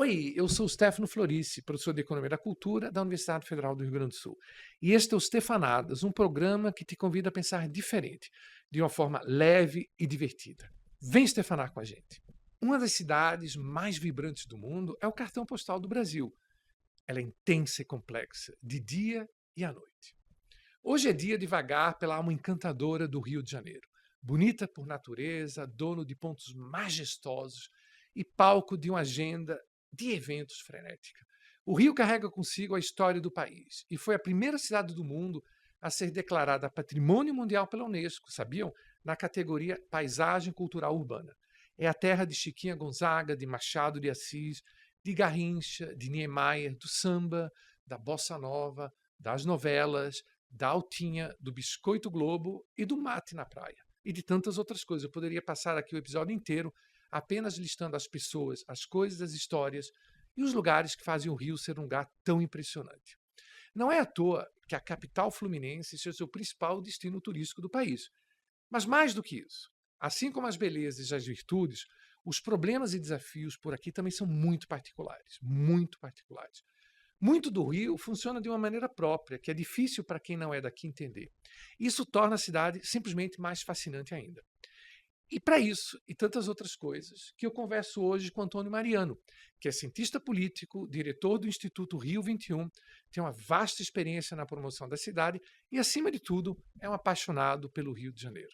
Oi, eu sou o Stefano Florici, professor de Economia da Cultura da Universidade Federal do Rio Grande do Sul. E este é o Stefanadas, um programa que te convida a pensar diferente, de uma forma leve e divertida. Vem Stefanar com a gente. Uma das cidades mais vibrantes do mundo é o cartão postal do Brasil. Ela é intensa e complexa, de dia e à noite. Hoje é dia de vagar pela alma encantadora do Rio de Janeiro. Bonita por natureza, dono de pontos majestosos e palco de uma agenda de eventos frenética. O Rio carrega consigo a história do país e foi a primeira cidade do mundo a ser declarada Patrimônio Mundial pela Unesco, sabiam? Na categoria Paisagem Cultural Urbana. É a terra de Chiquinha Gonzaga, de Machado de Assis, de Garrincha, de Niemeyer, do samba, da bossa nova, das novelas, da altinha, do biscoito Globo e do mate na praia. E de tantas outras coisas. Eu poderia passar aqui o episódio inteiro apenas listando as pessoas, as coisas, as histórias e os lugares que fazem o Rio ser um lugar tão impressionante. Não é à toa que a capital fluminense seja o principal destino turístico do país. Mas mais do que isso, assim como as belezas e as virtudes, os problemas e desafios por aqui também são muito particulares, muito particulares. Muito do Rio funciona de uma maneira própria, que é difícil para quem não é daqui entender. Isso torna a cidade simplesmente mais fascinante ainda. E para isso, e tantas outras coisas, que eu converso hoje com Antônio Mariano, que é cientista político, diretor do Instituto Rio 21, tem uma vasta experiência na promoção da cidade e, acima de tudo, é um apaixonado pelo Rio de Janeiro.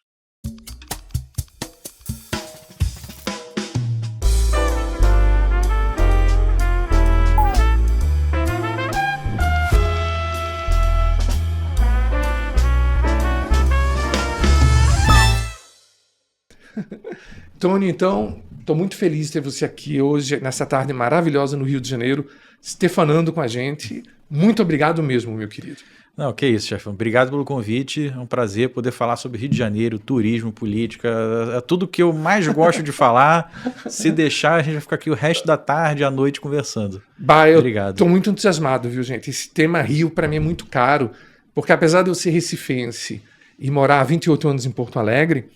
Tony, então, estou muito feliz de ter você aqui hoje, nessa tarde maravilhosa no Rio de Janeiro, stefanando com a gente. Muito obrigado mesmo, meu querido. Não, que isso, chefão. Obrigado pelo convite. É um prazer poder falar sobre Rio de Janeiro, turismo, política. É tudo que eu mais gosto de falar. Se deixar, a gente vai ficar aqui o resto da tarde e à noite conversando. Obrigado. Estou muito entusiasmado, viu, gente? Esse tema Rio, para mim, é muito caro, porque apesar de eu ser recifense e morar há 28 anos em Porto Alegre,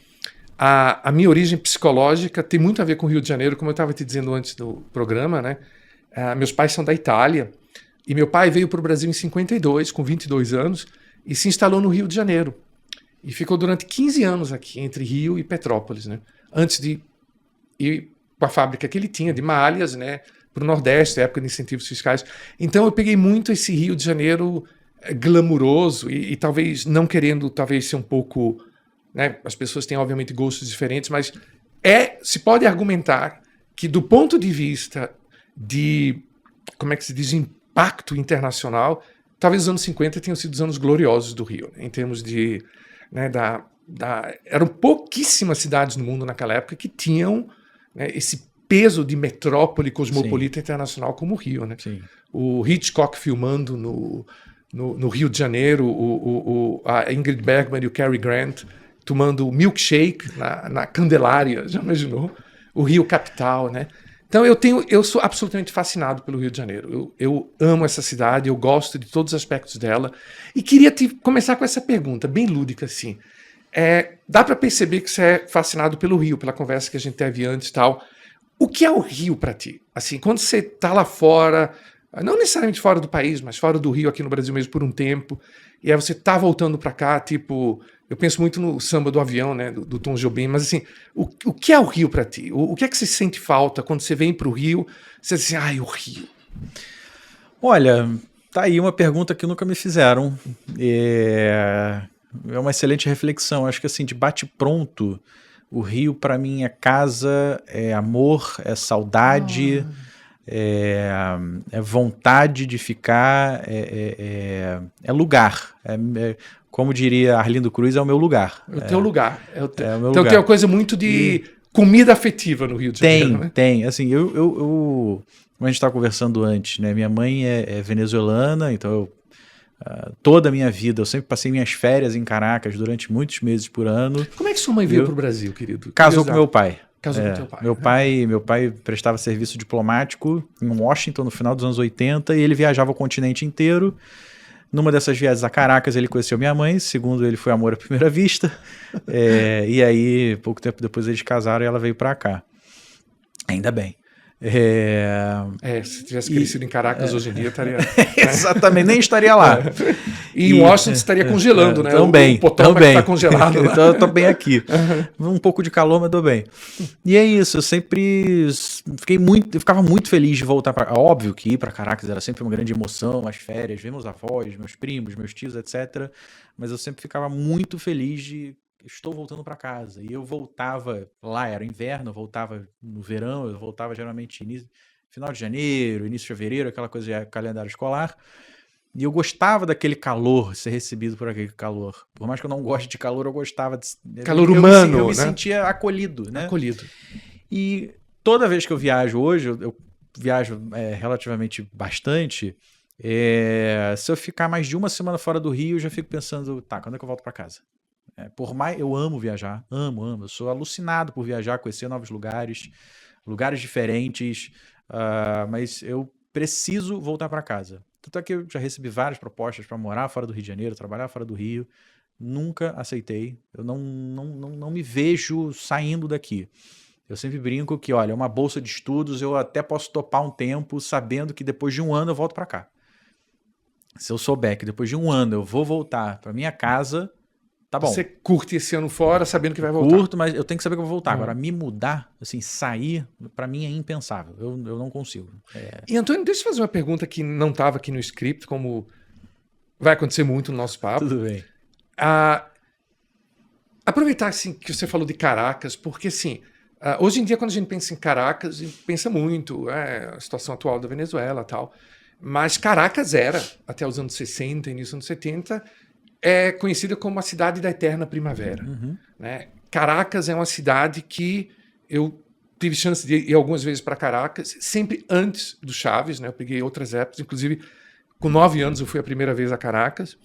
a minha origem psicológica tem muito a ver com o Rio de Janeiro, como eu estava te dizendo antes do programa, né? Meus pais são da Itália e meu pai veio para o Brasil em 52, com 22 anos, e se instalou no Rio de Janeiro. E ficou durante 15 anos aqui, entre Rio e Petrópolis, né? Antes de ir com a fábrica que ele tinha, de malhas, né? Para o Nordeste, época de incentivos fiscais. Então eu peguei muito esse Rio de Janeiro glamuroso e talvez não querendo talvez ser um pouco... Né? As pessoas têm, obviamente, gostos diferentes, mas se pode argumentar que, do ponto de vista de, como é que se diz, impacto internacional, talvez os anos 50 tenham sido os anos gloriosos do Rio, né? Em termos de... Né, eram pouquíssimas cidades no mundo naquela época que tinham, né, esse peso de metrópole cosmopolita internacional como o Rio. Né? O Hitchcock filmando no Rio de Janeiro, a Ingrid Bergman e o Cary Grant tomando milkshake na Candelária, já imaginou? O Rio capital, né? Então eu sou absolutamente fascinado pelo Rio de Janeiro. Eu amo essa cidade, eu gosto de todos os aspectos dela. E queria começar com essa pergunta, bem lúdica assim. Dá para perceber que você é fascinado pelo Rio, pela conversa que a gente teve antes e tal. O que é o Rio para ti? Assim, quando você está lá fora, não necessariamente fora do país, mas fora do Rio, aqui no Brasil mesmo, por um tempo, e aí você tá voltando para cá, tipo... Eu penso muito no samba do avião, né, do Tom Jobim, mas assim, o que é o Rio para ti? O que é que você sente falta quando você vem para o Rio? Você diz assim, o Rio. Olha, tá aí uma pergunta que nunca me fizeram. É uma excelente reflexão. Acho que assim, de bate-pronto, o Rio para mim é casa, é amor, é saudade, é vontade de ficar, é lugar. Como diria Arlindo Cruz, é o meu lugar. É o teu lugar. É o meu então lugar. Tem uma coisa muito de comida afetiva no Rio de Janeiro, né? Tem. Assim, como a gente estava conversando antes, né? Minha mãe é venezuelana, então toda a minha vida, eu sempre passei minhas férias em Caracas durante muitos meses por ano. Como é que sua mãe veio para o Brasil, querido? Casou com meu pai. Casou com teu pai. Meu pai prestava serviço diplomático em Washington no final dos anos 80 e ele viajava o continente inteiro. Numa dessas viagens a Caracas, ele conheceu minha mãe, segundo ele foi amor à primeira vista, e aí, pouco tempo depois eles casaram e ela veio para cá. Ainda bem. Se tivesse crescido em Caracas hoje em dia, estaria... Exatamente, nem estaria lá. E em Washington estaria congelando, né? Também, o Potomac está congelado. Então eu tô bem aqui. Um pouco de calor, mas tô bem. E é isso, eu sempre eu ficava muito feliz de voltar para... Óbvio que ir para Caracas era sempre uma grande emoção, as férias, ver meus avós, meus primos, meus tios, etc. Mas eu sempre ficava muito feliz de... Estou voltando para casa. E eu voltava, lá era inverno, eu voltava no verão, eu voltava geralmente final de janeiro, início de fevereiro, aquela coisa de calendário escolar. E eu gostava daquele calor, ser recebido por aquele calor. Por mais que eu não goste de calor, eu gostava de... Calor humano, eu me né? sentia acolhido, né? Acolhido. E toda vez que eu viajo hoje, eu viajo relativamente bastante, se eu ficar mais de uma semana fora do Rio, eu já fico pensando, tá, quando é que eu volto para casa? Por mais, eu amo viajar, amo. Eu sou alucinado por viajar, conhecer novos lugares diferentes, mas eu preciso voltar para casa. Tanto é que eu já recebi várias propostas para morar fora do Rio de Janeiro, trabalhar fora do Rio. Nunca aceitei. Eu não me vejo saindo daqui. Eu sempre brinco que, olha, uma bolsa de estudos, eu até posso topar um tempo sabendo que depois de um ano eu volto para cá. Se eu souber que depois de um ano eu vou voltar para minha casa... Tá bom. Você curte esse ano fora sabendo que vai voltar. Curto, mas eu tenho que saber que eu vou voltar. Agora, me mudar, assim, sair, pra mim é impensável. Eu não consigo. E, Antônio, deixa eu fazer uma pergunta que não estava aqui no script, como vai acontecer muito no nosso papo. Tudo bem. Aproveitar, assim, que você falou de Caracas, porque, assim, hoje em dia, quando a gente pensa em Caracas, a gente pensa muito, a situação atual da Venezuela e tal. Mas Caracas era, até os anos 60, início dos anos 70... é conhecida como a cidade da eterna primavera. Né? Caracas é uma cidade que eu tive chance de ir algumas vezes para Caracas, sempre antes do Chaves, né? Eu peguei outras épocas, inclusive com 9 anos eu fui a primeira vez a Caracas,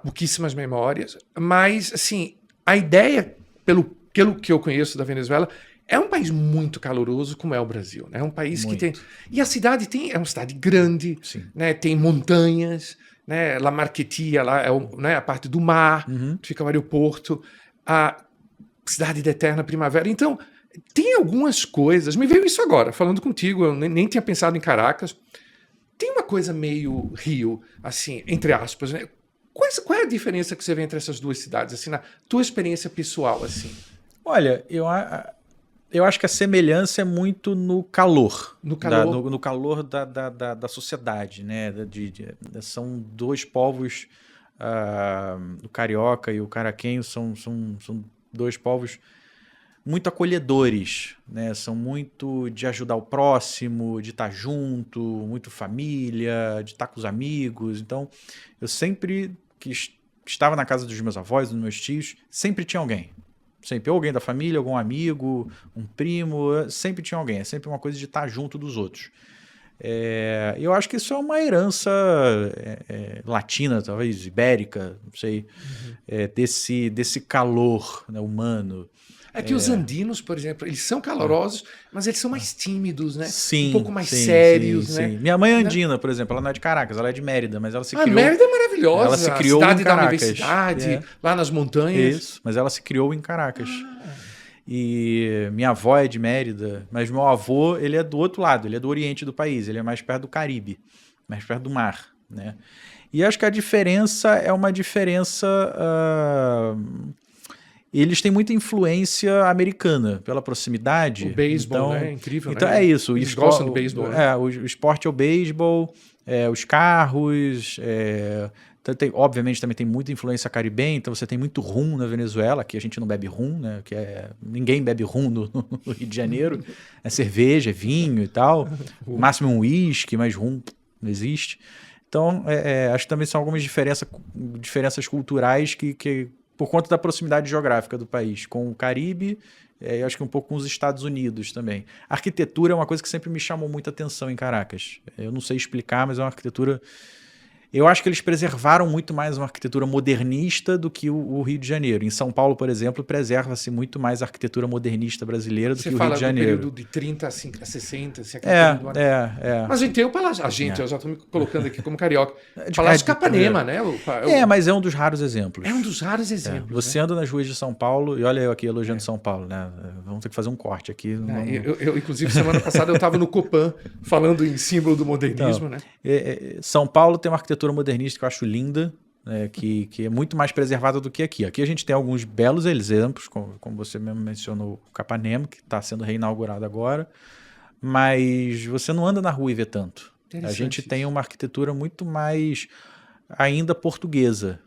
pouquíssimas memórias, mas assim, a ideia, pelo que eu conheço da Venezuela, é um país muito caloroso, como é o Brasil. Né? É um país que tem... E a cidade é uma cidade grande, né? Tem montanhas, né? La Marquetia, lá né? A parte do mar, fica o aeroporto, a cidade da eterna primavera. Então, tem algumas coisas, me veio isso agora, falando contigo, eu nem tinha pensado em Caracas, tem uma coisa meio Rio, assim, entre aspas, né? Qual é a diferença que você vê entre essas duas cidades, assim, na tua experiência pessoal, assim? Olha, eu acho que a semelhança é muito no calor. No calor. No calor da sociedade, né? São dois povos, o carioca e o caraquenho são dois povos muito acolhedores, né? São muito de ajudar o próximo, de estar junto, muito família, de estar com os amigos. Então, eu sempre que estava na casa dos meus avós, dos meus tios, sempre tinha alguém. Sempre alguém da família, algum amigo, um primo, sempre tinha alguém. É sempre uma coisa de estar junto dos outros. Eu acho que isso é uma herança latina, talvez ibérica, não sei, desse calor, né, humano. É que os andinos, por exemplo, eles são calorosos, mas eles são mais tímidos, né? Sim, um pouco mais sérios, né? Sim. Minha mãe é andina, por exemplo, ela não é de Caracas, ela é de Mérida, mas ela se criou... Mérida é maravilhosa, ela se criou a cidade em da Caracas. universidade, lá nas montanhas. Isso, mas ela se criou em Caracas. E minha avó é de Mérida, mas meu avô, ele é do outro lado, ele é do oriente do país, ele é mais perto do Caribe, mais perto do mar, né? E acho que a diferença é uma diferença... Eles têm muita influência americana pela proximidade. O beisebol, então, né? É incrível, então né? É isso. Eles gostam do beisebol. Né? O esporte é o beisebol, os carros. Obviamente também tem muita influência caribenha, então você tem muito rum na Venezuela, que a gente não bebe rum, né? Ninguém bebe rum no Rio de Janeiro. É cerveja, é vinho e tal. No máximo um uísque, mas rum não existe. Então, acho que também são algumas diferenças culturais que por conta da proximidade geográfica do país com o Caribe, eu acho que um pouco com os Estados Unidos também. A arquitetura é uma coisa que sempre me chamou muita atenção em Caracas. Eu não sei explicar, mas é uma arquitetura... Eu acho que eles preservaram muito mais uma arquitetura modernista do que o Rio de Janeiro. Em São Paulo, por exemplo, preserva-se muito mais a arquitetura modernista brasileira do que o Rio de Janeiro. Você fala do período de 30 a 60, assim, aquele período... Mas a gente tem o Palácio... eu já estou me colocando aqui como carioca. Palácio Capanema, né? Mas é um dos raros exemplos. É um dos raros exemplos. Você anda nas ruas de São Paulo, e olha eu aqui elogiando São Paulo, né? Vamos ter que fazer um corte aqui. Inclusive, semana passada eu estava no Copan falando em símbolo do modernismo, né? São Paulo tem uma arquitetura modernista que eu acho linda, que é muito mais preservada do que aqui. Aqui a gente tem alguns belos exemplos, como você mesmo mencionou, o Capanema, que está sendo reinaugurado agora, mas você não anda na rua e vê tanto. A gente tem uma arquitetura muito mais ainda portuguesa,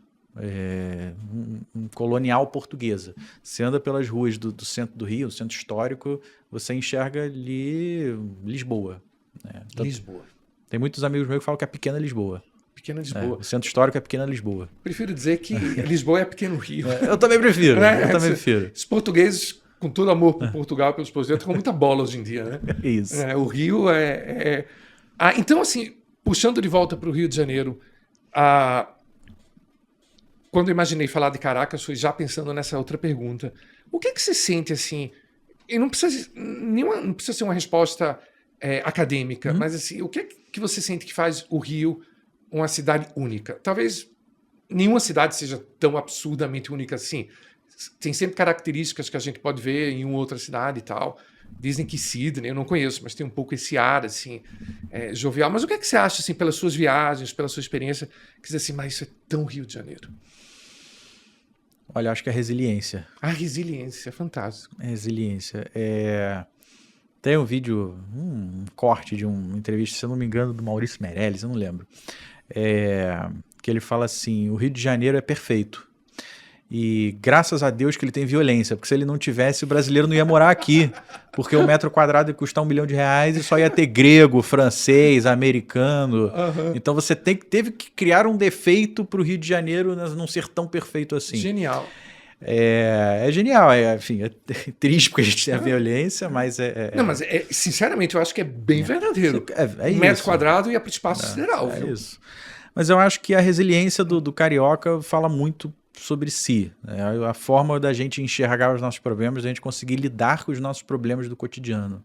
colonial portuguesa. Você anda pelas ruas do centro do Rio, do centro histórico, você enxerga ali Lisboa. Lisboa. Tem muitos amigos meus que falam que é pequena Lisboa. Pequena Lisboa. O centro histórico é pequena Lisboa. Prefiro dizer que Lisboa é pequeno Rio. Eu também prefiro. Os portugueses, com todo amor por Portugal, pelos portugueses, estão com muita bola hoje em dia, né? Isso. O Rio então, assim, puxando de volta para o Rio de Janeiro, quando eu imaginei falar de Caracas, foi já pensando nessa outra pergunta. O que você sente, assim... E não precisa ser uma resposta acadêmica, mas assim, o que você sente que faz o Rio uma cidade única? Talvez nenhuma cidade seja tão absurdamente única assim. Tem sempre características que a gente pode ver em uma outra cidade e tal. Dizem que Sydney, eu não conheço, mas tem um pouco esse ar assim, jovial. Mas o que você acha, assim, pelas suas viagens, pela sua experiência, que diz assim, mas isso é tão Rio de Janeiro? Olha, acho que é a resiliência. A resiliência, fantástico. A resiliência. Tem um vídeo, um corte de uma entrevista, se eu não me engano, do Maurício Meirelles, eu não lembro, que ele fala assim, o Rio de Janeiro é perfeito. E graças a Deus que ele tem violência, porque se ele não tivesse, o brasileiro não ia morar aqui, porque o metro quadrado ia custar R$1 milhão e só ia ter grego, francês, americano. Então você teve que criar um defeito para o Rio de Janeiro não ser tão perfeito assim. Genial. É genial, enfim, é triste porque a gente tem a violência, mas Não, mas sinceramente eu acho que é bem verdadeiro. Um metro quadrado ia para o espaço sideral. É isso. Mas eu acho que a resiliência do carioca fala muito sobre si, né? A forma da gente enxergar os nossos problemas, da gente conseguir lidar com os nossos problemas do cotidiano.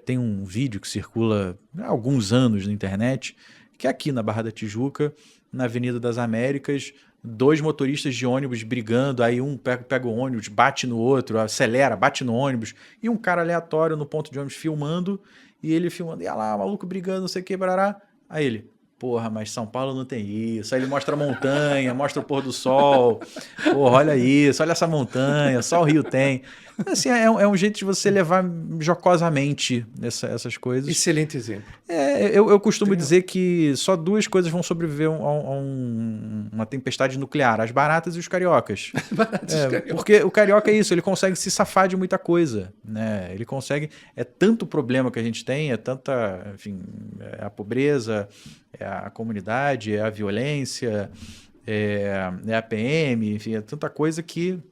Tem um vídeo que circula há alguns anos na internet, que é aqui na Barra da Tijuca, na Avenida das Américas, 2 motoristas de ônibus brigando, aí um pega o ônibus, bate no outro, acelera, bate no ônibus, e um cara aleatório no ponto de ônibus filmando, e ele filmando, e lá, maluco brigando, não sei o que, barará. Aí ele, porra, mas São Paulo não tem isso. Aí ele mostra a montanha, mostra o pôr do sol. Porra, olha isso, olha essa montanha, só o Rio tem. Assim, é um jeito de você levar jocosamente essas coisas. Excelente exemplo. Eu costumo dizer que só 2 coisas vão sobreviver a uma tempestade nuclear, as baratas e os cariocas. Porque o carioca é isso, ele consegue se safar de muita coisa, né? Ele consegue... É tanto problema que a gente tem, é tanta... Enfim, é a pobreza, é a comunidade, é a violência, é a PM, enfim, é tanta coisa que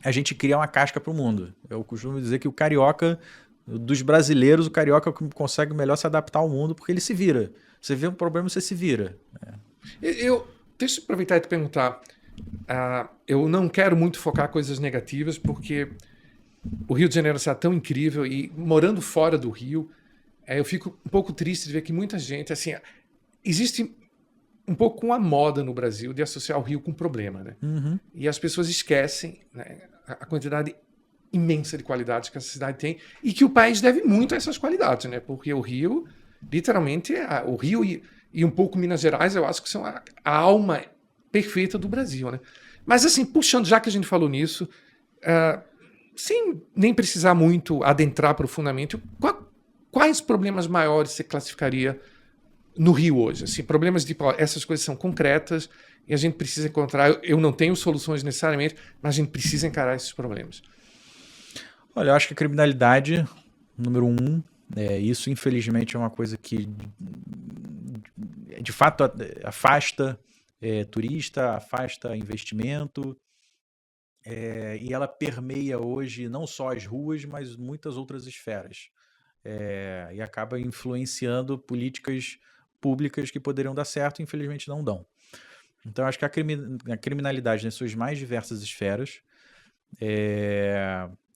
a gente cria uma casca para o mundo. Eu costumo dizer que o carioca, dos brasileiros, o carioca consegue melhor se adaptar ao mundo porque ele se vira. Você vê um problema, você se vira. Deixa eu aproveitar e te perguntar. Eu não quero muito focar coisas negativas porque o Rio de Janeiro está tão incrível e morando fora do Rio, eu fico um pouco triste de ver que muita gente, assim, existe um pouco uma moda no Brasil de associar o Rio com problema, né? E as pessoas esquecem, né, a quantidade imensa de qualidades que essa cidade tem e que o país deve muito a essas qualidades, né? Porque o Rio, literalmente, o Rio e um pouco Minas Gerais, eu acho que são a alma perfeita do Brasil, né? Mas assim, puxando, já que a gente falou nisso, sem nem precisar muito adentrar profundamente, quais problemas maiores você classificaria no Rio hoje? Assim, problemas de essas coisas são concretas e a gente precisa encontrar. Eu não tenho soluções necessariamente, mas a gente precisa encarar esses problemas. Olha, eu acho que a criminalidade, número 1, isso infelizmente é uma coisa que de fato afasta turista, afasta investimento, e ela permeia hoje não só as ruas, mas muitas outras esferas, e acaba influenciando políticas públicas que poderiam dar certo e infelizmente não dão. Então, acho que a criminalidade nas suas mais diversas esferas,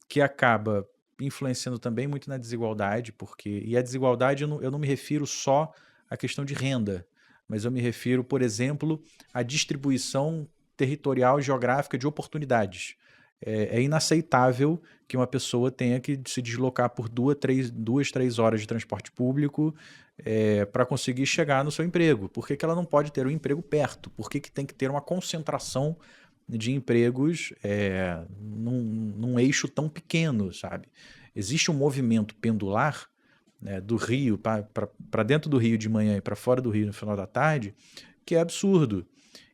que acaba influenciando também muito na desigualdade, e a desigualdade eu não me refiro só à questão de renda, mas eu me refiro, por exemplo, à distribuição territorial e geográfica de oportunidades. É inaceitável que uma pessoa tenha que se deslocar por 2-3 horas de transporte público para conseguir chegar no seu emprego. Por que ela não pode ter um emprego perto? Por que tem que ter uma concentração de empregos num eixo tão pequeno, sabe? Existe um movimento pendular, né, do Rio para dentro do Rio de manhã e para fora do Rio no final da tarde, que é absurdo.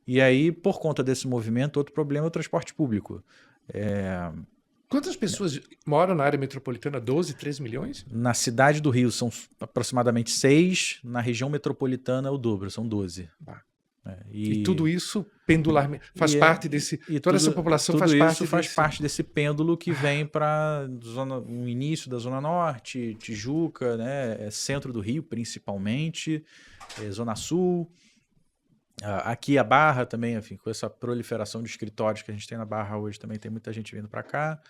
E aí, por conta desse movimento, outro problema é o transporte público. Quantas pessoas moram na área metropolitana? 12, 13 milhões? Na cidade do Rio são aproximadamente 6, na região metropolitana é o dobro, são 12. E tudo isso pendularmente faz parte desse... toda essa população faz parte desse pêndulo que vem para o início da Zona Norte, Tijuca, né, centro do Rio principalmente, Zona Sul. Aqui a Barra também, enfim, com essa proliferação de escritórios que a gente tem na Barra hoje, também tem muita gente vindo para cá.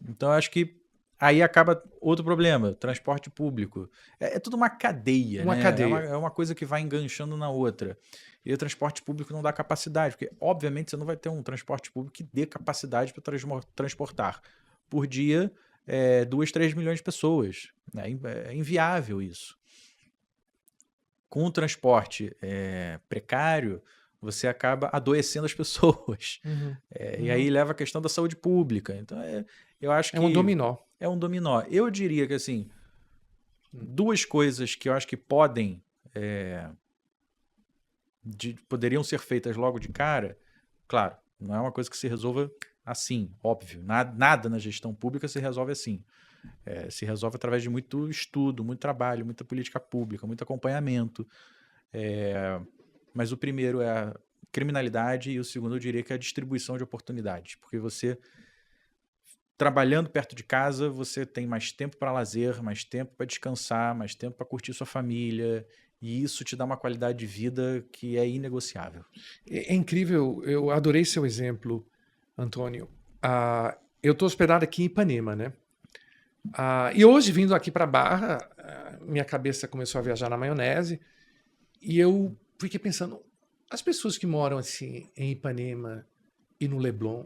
Então, acho que aí acaba outro problema, transporte público. É tudo uma cadeia, né? É uma coisa que vai enganchando na outra. E o transporte público não dá capacidade, porque, obviamente, você não vai ter um transporte público que dê capacidade para transportar por dia 2, 3 milhões de pessoas. É inviável isso. Com o transporte precário, você acaba adoecendo as pessoas. E aí leva a questão da saúde pública. Então, eu acho que... É um dominó. É um dominó. Eu diria que, assim, duas coisas que eu acho que poderiam ser feitas logo de cara, claro, não é uma coisa que se resolva assim, óbvio. Nada na gestão pública se resolve assim. Se resolve através de muito estudo, muito trabalho, muita política pública, muito acompanhamento. Mas o primeiro é a criminalidade e o segundo eu diria que é a distribuição de oportunidades. Porque você, trabalhando perto de casa, você tem mais tempo para lazer, mais tempo para descansar, mais tempo para curtir sua família. E isso te dá uma qualidade de vida que é inegociável. É incrível, eu adorei seu exemplo, Antônio. Eu estou hospedado aqui em Ipanema, né? E hoje, vindo aqui para Barra, minha cabeça começou a viajar na maionese e eu fiquei pensando, as pessoas que moram assim em Ipanema e no Leblon,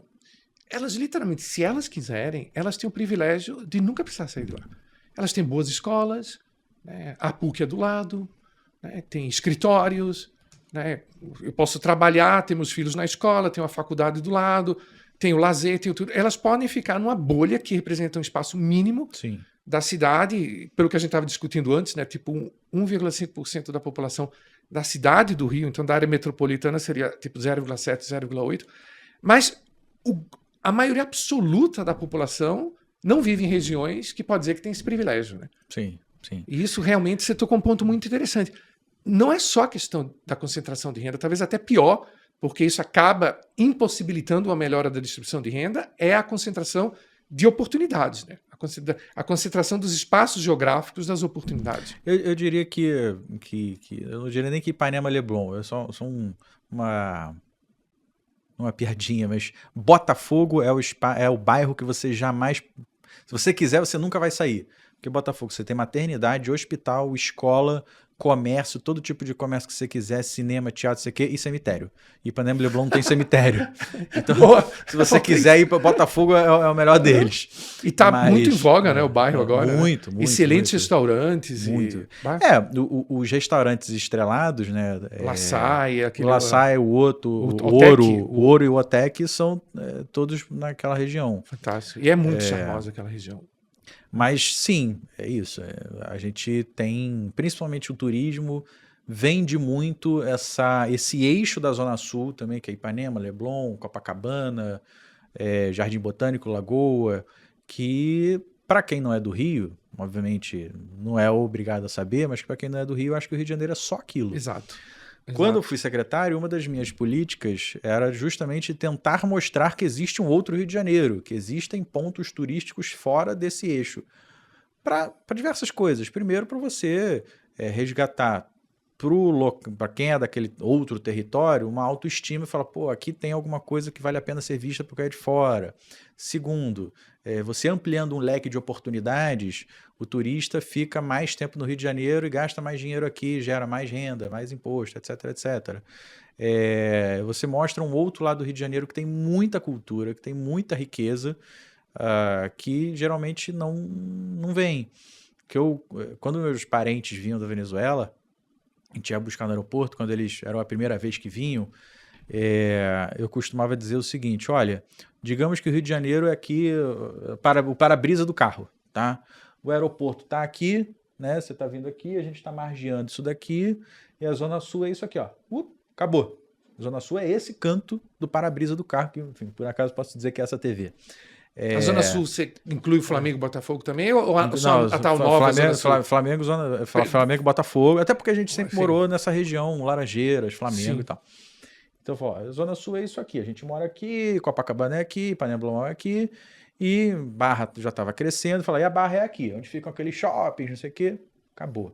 elas literalmente, se elas quiserem, elas têm o privilégio de nunca precisar sair de lá. Elas têm boas escolas, né? A PUC é do lado, né? Tem escritórios, né? Eu posso trabalhar, temos filhos na escola, tem uma faculdade do lado, tem o lazer, tem tudo. Elas podem ficar numa bolha que representa um espaço mínimo Sim. da cidade, pelo que a gente estava discutindo antes, né? Tipo 1,5% da população da cidade do Rio, então da área metropolitana seria tipo 0,7, 0,8. Mas a maioria absoluta da população não vive em regiões que pode dizer que tem esse privilégio, né? Sim, sim. E isso realmente você tocou um ponto muito interessante. Não é só a questão da concentração de renda, talvez até pior, porque isso acaba impossibilitando uma melhora da distribuição de renda, é a concentração de oportunidades, né? A concentração dos espaços geográficos das oportunidades. Eu diria que eu não diria nem que Ipanema Leblon, eu só uma piadinha, mas Botafogo é o bairro que você jamais, se você quiser, você nunca vai sair. Porque Botafogo você tem maternidade, hospital, escola, comércio, todo tipo de comércio que você quiser, cinema, teatro, sei o quê, e cemitério. E Ipanema Leblon não tem cemitério. Então, se você quiser ir para Botafogo, é o melhor deles. E tá muito em voga, né, o bairro agora. Muito, né? muito. Excelentes muito, restaurantes. Muito. Os restaurantes estrelados, né? La Salle, o La Salle, o Ouro e o Otec são todos naquela região. Fantástico. E é muito charmosa aquela região. Mas sim, é isso. A gente tem, principalmente o turismo, vende muito esse eixo da Zona Sul também, que é Ipanema, Leblon, Copacabana, Jardim Botânico, Lagoa, que para quem não é do Rio, obviamente não é obrigado a saber, mas para quem não é do Rio, acho que o Rio de Janeiro é só aquilo. Exato. Quando eu fui secretário, uma das minhas políticas era justamente tentar mostrar que existe um outro Rio de Janeiro, que existem pontos turísticos fora desse eixo, para diversas coisas. Primeiro, para você resgatar para quem é daquele outro território, uma autoestima e fala, pô, aqui tem alguma coisa que vale a pena ser vista porque é de fora. Segundo, você ampliando um leque de oportunidades, o turista fica mais tempo no Rio de Janeiro e gasta mais dinheiro aqui, gera mais renda, mais imposto, etc, etc. Você mostra um outro lado do Rio de Janeiro que tem muita cultura, que tem muita riqueza, que geralmente não vem. Quando meus parentes vinham da Venezuela, a gente ia buscar no aeroporto, quando eles eram a primeira vez que vinham, eu costumava dizer o seguinte, olha, digamos que o Rio de Janeiro é aqui o para-brisa do carro, tá? O aeroporto está aqui, né? Você está vindo aqui, a gente está margeando isso daqui, e a Zona Sul é isso aqui, ó. Acabou. A Zona Sul é esse canto do para-brisa do carro, que, enfim, por acaso posso dizer que é essa TV. A Zona Sul, você inclui o Flamengo e Botafogo também? Ou só a tal nova Zona Sul? Flamengo e Botafogo, até porque a gente sempre morou nessa região, Laranjeiras, Flamengo e tal. Então, a Zona Sul é isso aqui. A gente mora aqui, Copacabana é aqui, Ipanema é aqui, e Barra já estava crescendo. E a Barra é aqui, onde ficam aqueles shoppings, não sei o quê. Acabou.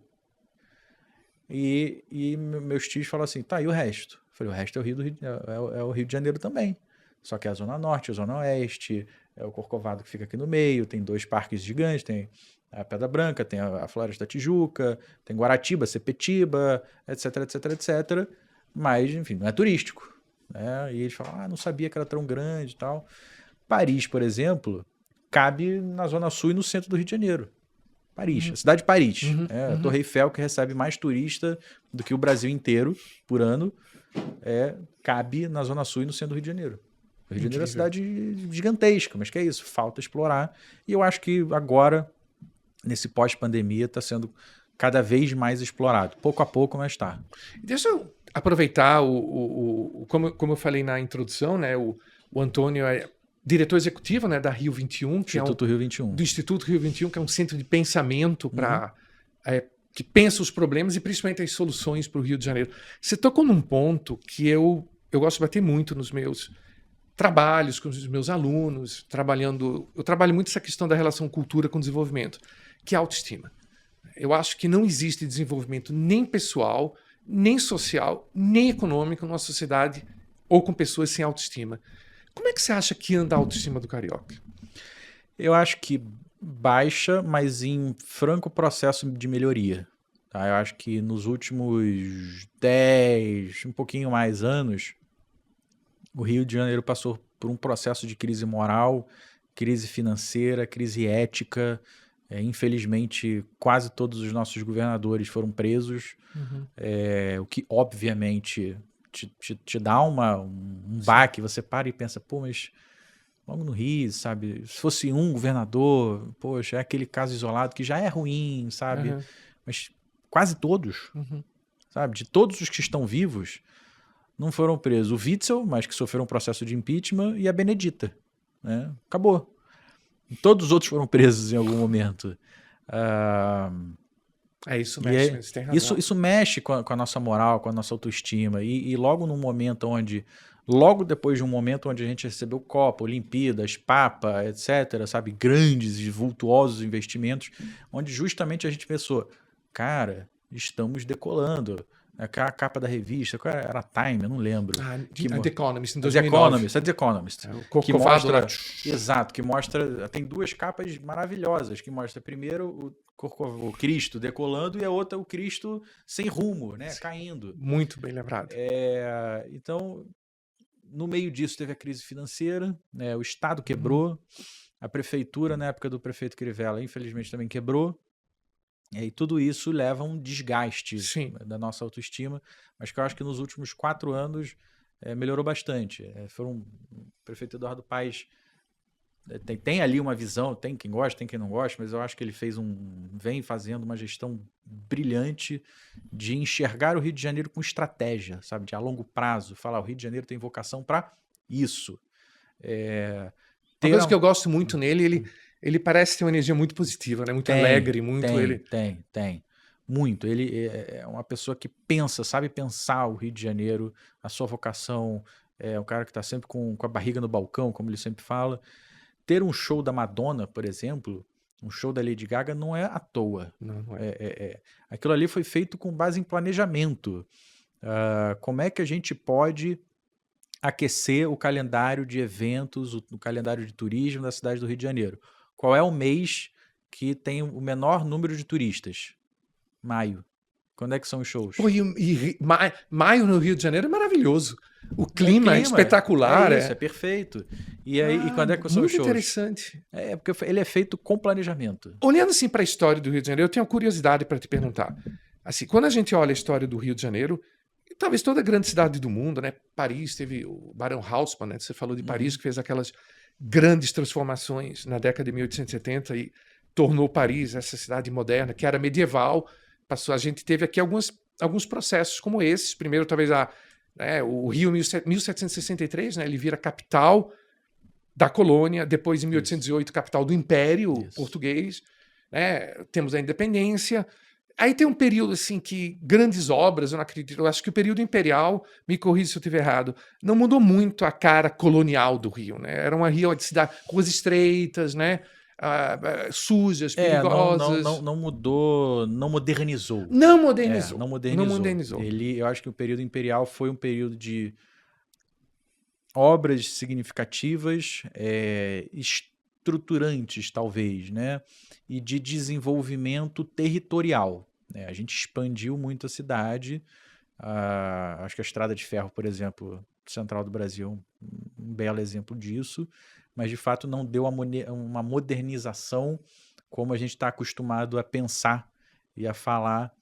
E meus tios falam assim, tá, e o resto? Eu falei, o resto é o Rio de Janeiro também. Só que é a Zona Norte, a Zona Oeste, é o Corcovado que fica aqui no meio, tem 2 parques gigantes, tem a Pedra Branca, tem a Floresta da Tijuca, tem Guaratiba, Sepetiba, etc, etc, etc. Mas, enfim, não é turístico. Né? E eles falam, não sabia que era tão grande e tal. Paris, por exemplo, cabe na Zona Sul e no centro do Rio de Janeiro. Paris, a cidade de Paris. A Torre Eiffel, que recebe mais turista do que o Brasil inteiro por ano, cabe na Zona Sul e no centro do Rio de Janeiro. O Rio de Janeiro é uma cidade gigantesca, mas que é isso, falta explorar. E eu acho que agora, nesse pós-pandemia, está sendo cada vez mais explorado. Pouco a pouco, mas está. Deixa eu aproveitar, como eu falei na introdução, né, o Antônio é diretor executivo, né, da Rio 21, que Instituto Rio 21. Do Instituto Rio 21, que é um centro de pensamento que pensa os problemas e principalmente as soluções para o Rio de Janeiro. Você tocou num ponto que eu gosto de bater muito nos meus trabalhos com os meus alunos, eu trabalho muito essa questão da relação cultura com desenvolvimento, que é a autoestima. Eu acho que não existe desenvolvimento nem pessoal, nem social, nem econômico numa sociedade ou com pessoas sem autoestima. Como é que você acha que anda a autoestima do carioca? Eu acho que baixa, mas em franco processo de melhoria. Tá? Eu acho que nos últimos 10, um pouquinho mais anos, o Rio de Janeiro passou por um processo de crise moral, crise financeira, crise ética. Infelizmente, quase todos os nossos governadores foram presos, o que, obviamente, te dá um baque. Você para e pensa, pô, mas logo no Rio, sabe? Se fosse um governador, poxa, é aquele caso isolado que já é ruim, sabe? Mas quase todos, sabe? De todos os que estão vivos, não foram presos. O Witzel, mas que sofreu um processo de impeachment, e a Benedita. Né? Acabou. Todos os outros foram presos em algum momento. Isso mexe, você tem razão. Isso mexe com a nossa moral, com a nossa autoestima. E logo num momento logo depois de um momento onde a gente recebeu Copa, Olimpíadas, Papa, etc., sabe, grandes e vultuosos investimentos, onde justamente a gente pensou, cara, estamos decolando. A capa da revista, qual era a Time, eu não lembro. The Economist, em 2009. The Economist. Que mostra... Exato, que mostra... Tem 2 capas maravilhosas, que mostra primeiro o Cristo decolando e a outra o Cristo sem rumo, né, caindo. Muito bem lembrado. Então, no meio disso teve a crise financeira, né, o Estado quebrou, a prefeitura, na época do prefeito Crivella, infelizmente também quebrou. E tudo isso leva a um desgaste da nossa autoestima, mas que eu acho que nos últimos 4 anos melhorou bastante. O prefeito Eduardo Paes tem ali uma visão, tem quem gosta, tem quem não gosta, mas eu acho que ele vem fazendo uma gestão brilhante de enxergar o Rio de Janeiro com estratégia, sabe, de a longo prazo, falar o Rio de Janeiro tem vocação para isso. Uma coisa que eu gosto muito nele, ele parece ter uma energia muito positiva, né? Muito alegre, muito... Tem. Muito. Ele é uma pessoa que sabe pensar o Rio de Janeiro, a sua vocação, é um cara que está sempre com a barriga no balcão, como ele sempre fala. Ter um show da Madonna, por exemplo, Um show da Lady Gaga não é à toa. Não é. Aquilo ali foi feito com base em planejamento. Como é que a gente pode aquecer o calendário de eventos, o calendário de turismo da cidade do Rio de Janeiro? Qual é o mês que tem o menor número de turistas? Maio. Quando é que são os shows? Pô, maio no Rio de Janeiro é maravilhoso. O clima é espetacular. É isso, é perfeito. E quando é que são os shows? Muito interessante. Porque ele é feito com planejamento. Olhando assim para a história do Rio de Janeiro, eu tenho uma curiosidade para te perguntar. Assim, quando a gente olha a história do Rio de Janeiro, e talvez toda grande cidade do mundo, né? Paris teve o Barão Haussmann, né? Você falou de Paris, que fez aquelas grandes transformações na década de 1870 e tornou Paris essa cidade moderna, que era medieval. A gente teve aqui alguns processos como esses. Primeiro, talvez o Rio, 1763, né, ele vira capital da colônia. Depois, em 1808, capital do Império Português. Né, temos a independência. Aí tem um período assim que grandes obras, eu não acredito. Eu acho que o período imperial, me corrija se eu estiver errado, não mudou muito a cara colonial do Rio. Né? Era uma Rio de cidade, ruas estreitas, né? Sujas, perigosas. Não mudou, não modernizou. Não modernizou. Não modernizou. Eu acho que o período imperial foi um período de obras significativas, estruturantes, talvez, né? E de desenvolvimento territorial. Né? A gente expandiu muito a cidade. Acho que a Estrada de Ferro, por exemplo, central do Brasil, um belo exemplo disso. Mas, de fato, não deu uma modernização como a gente está acostumado a pensar e a falar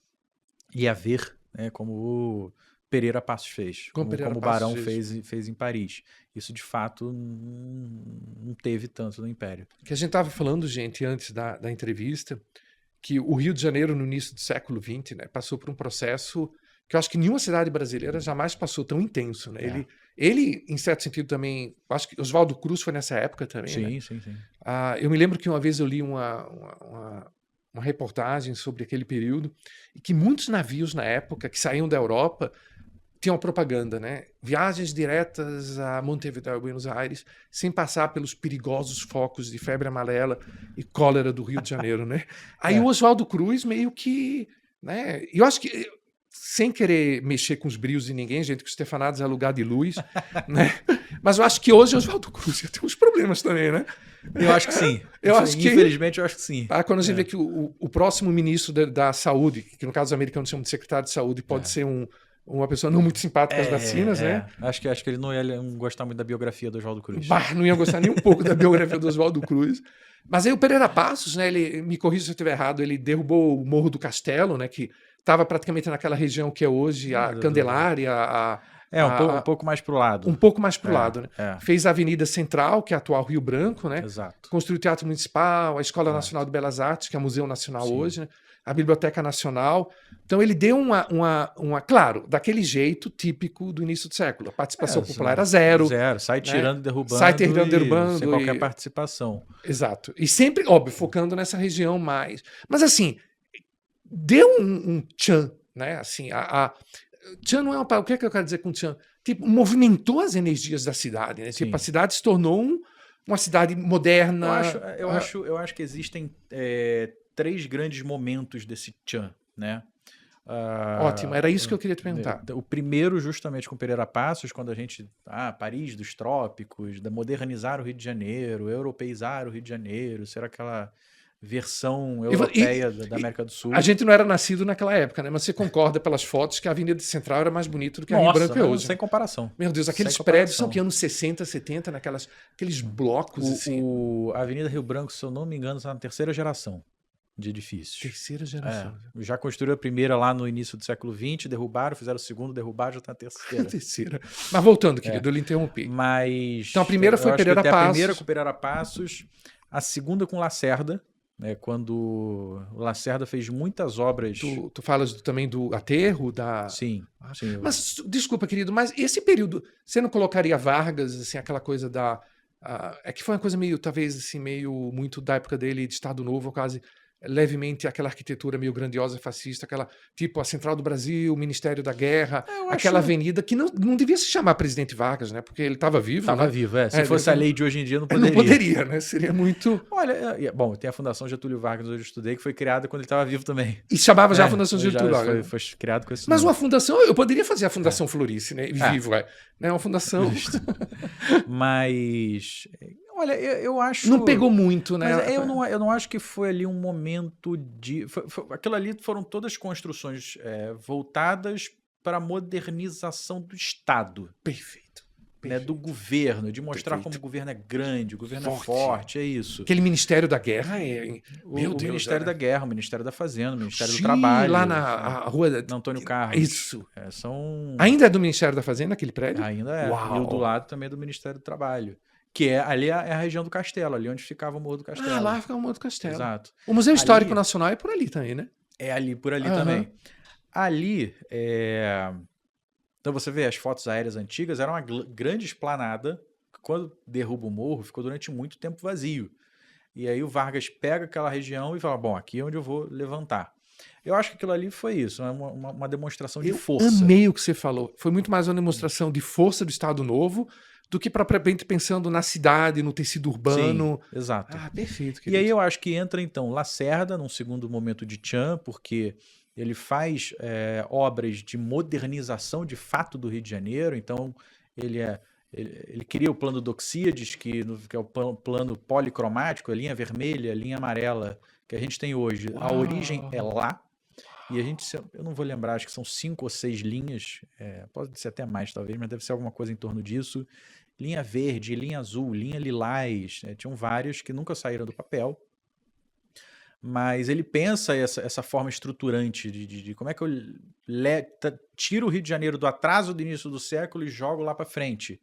e a ver, né, como o Pereira Passos fez, como o Barão fez em Paris. Isso, de fato, não teve tanto no Império. Que a gente estava falando, gente, antes da entrevista, que o Rio de Janeiro, no início do século XX, né, passou por um processo que eu acho que nenhuma cidade brasileira jamais passou tão intenso. Né? Ele, em certo sentido, também... Acho que Oswaldo Cruz foi nessa época também. Sim, né? sim. Eu me lembro que uma vez eu li uma reportagem sobre aquele período e que muitos navios na época que saíam da Europa tinham propaganda, né? Viagens diretas a Montevideo, Buenos Aires, sem passar pelos perigosos focos de febre amarela e cólera do Rio de Janeiro. Né? Aí o Oswaldo Cruz meio que... Né? Eu acho que... Sem querer mexer com os brios de ninguém, gente, que o Stefanatos é lugar de luz, né? Mas eu acho que hoje o Oswaldo Cruz tem uns problemas também, né? Eu acho que sim. Infelizmente, eu acho que sim. Quando a gente vê que o próximo ministro da Saúde, que no caso dos americanos chamam de secretário de Saúde, pode ser uma pessoa não muito simpática às vacinas, né? Acho que ele não ia gostar muito da biografia do Oswaldo Cruz. Não ia gostar nem um pouco da biografia do Oswaldo Cruz. Mas aí o Pereira Passos, né? Ele, me corrija se eu estiver errado, ele derrubou o Morro do Castelo, né? Que estava praticamente naquela região que é hoje a Candelária. Um pouco mais para o lado. Um pouco mais para o lado. Né? Fez a Avenida Central, que é a atual Rio Branco. Né? Exato. Construiu o Teatro Municipal, a Escola Nacional de Belas Artes, que é o Museu Nacional hoje, né? A Biblioteca Nacional. Então ele deu claro, daquele jeito típico do início do século. A participação popular era zero. Sai tirando e derrubando. Sem qualquer participação. Exato. E sempre, óbvio, focando nessa região mais. Mas assim... Deu um tchan, né? Assim, tchan não é o que é que eu quero dizer com tchan? Tipo, movimentou as energias da cidade, né? Tipo, a cidade se tornou uma cidade moderna. Eu acho que existem 3 grandes momentos desse tchan, né? Ótimo, era isso que eu queria te perguntar. O primeiro, justamente com Pereira Passos, quando a gente... Paris dos trópicos, modernizar o Rio de Janeiro, europeizar o Rio de Janeiro, ser aquela... versão europeia da América do Sul. A gente não era nascido naquela época, né? Mas você concorda pelas fotos que a Avenida Central era mais bonita do que a Rio Branco é hoje. Sem comparação. Meu Deus, aqueles prédios são que anos 60, 70, aqueles blocos assim. A Avenida Rio Branco, se eu não me engano, está na 3ª geração de edifícios. 3ª geração. Já construíram a primeira lá no início do século XX, derrubaram, fizeram o segundo, derrubaram, já está na 3ª. Terceira. Mas voltando, querido, eu lhe interrompi. Então a primeira foi Pereira Passos. A primeira com Pereira Passos, a segunda com Lacerda, né, quando o Lacerda fez muitas obras... Tu falas também do aterro? Sim. Mas, desculpa, querido, mas esse período, você não colocaria Vargas, assim, aquela coisa é que foi uma coisa meio, talvez, assim, meio muito da época dele, de Estado Novo, quase levemente aquela arquitetura meio grandiosa fascista, aquela tipo a Central do Brasil, o Ministério da Guerra, Eu aquela acho... avenida que não devia se chamar Presidente Vargas, né? Porque ele estava vivo, Tava né? vivo, é. Se fosse a lei de hoje em dia, não Não poderia. poderia, né? Seria muito. Olha, bom, tem a Fundação Getúlio Vargas, onde eu estudei, que foi criada quando ele estava vivo também. E chamava já a Fundação já Getúlio Vargas. foi criado com esse Mas nome. uma fundação, eu poderia fazer a Fundação Florice, né? Vivo, né? Uma fundação. Mas, olha, eu acho... Não pegou muito, né? Mas eu não acho que foi ali um momento de... aquilo ali foram todas construções voltadas para a modernização do Estado. Perfeito. Né, do governo, de mostrar como o governo é grande, o governo é forte, é isso. Aquele Ministério da Guerra o Ministério da Guerra, o Ministério da Fazenda, o Ministério do Sim, Trabalho. lá na rua... Na Antônio Carlos. Isso. São... Ainda é do Ministério da Fazenda, aquele prédio? Ainda é. Uau. E o do lado também é do Ministério do Trabalho. Que ali é a região do Castelo, ali onde ficava o Morro do Castelo. Ah, lá fica o Morro do Castelo. Exato. O Museu Histórico Nacional é por ali também, né? É ali, por ali também. Ali, então você vê as fotos aéreas antigas, era uma grande esplanada, que quando derruba o morro, ficou durante muito tempo vazio. E aí o Vargas pega aquela região e fala, bom, aqui é onde eu vou levantar. Eu acho que aquilo ali foi isso, uma demonstração de força. Eu amei o que você falou. Foi muito mais uma demonstração de força do Estado Novo do que propriamente pensando na cidade, no tecido urbano. Sim, exato. Ah, perfeito. Querido. E aí eu acho que entra, então, Lacerda, num segundo momento de Tchan, porque... ele faz obras de modernização de fato do Rio de Janeiro, então ele cria o plano Doxíades, que é o plano policromático, a linha vermelha, a linha amarela, que a gente tem hoje. Uau. A origem é lá, e eu não vou lembrar, acho que são 5 ou 6 linhas, pode ser até mais talvez, mas deve ser alguma coisa em torno disso. Linha verde, linha azul, linha lilás, tinham várias que nunca saíram do papel. Mas ele pensa essa forma estruturante de como é que eu tiro o Rio de Janeiro do atraso do início do século e jogo lá para frente.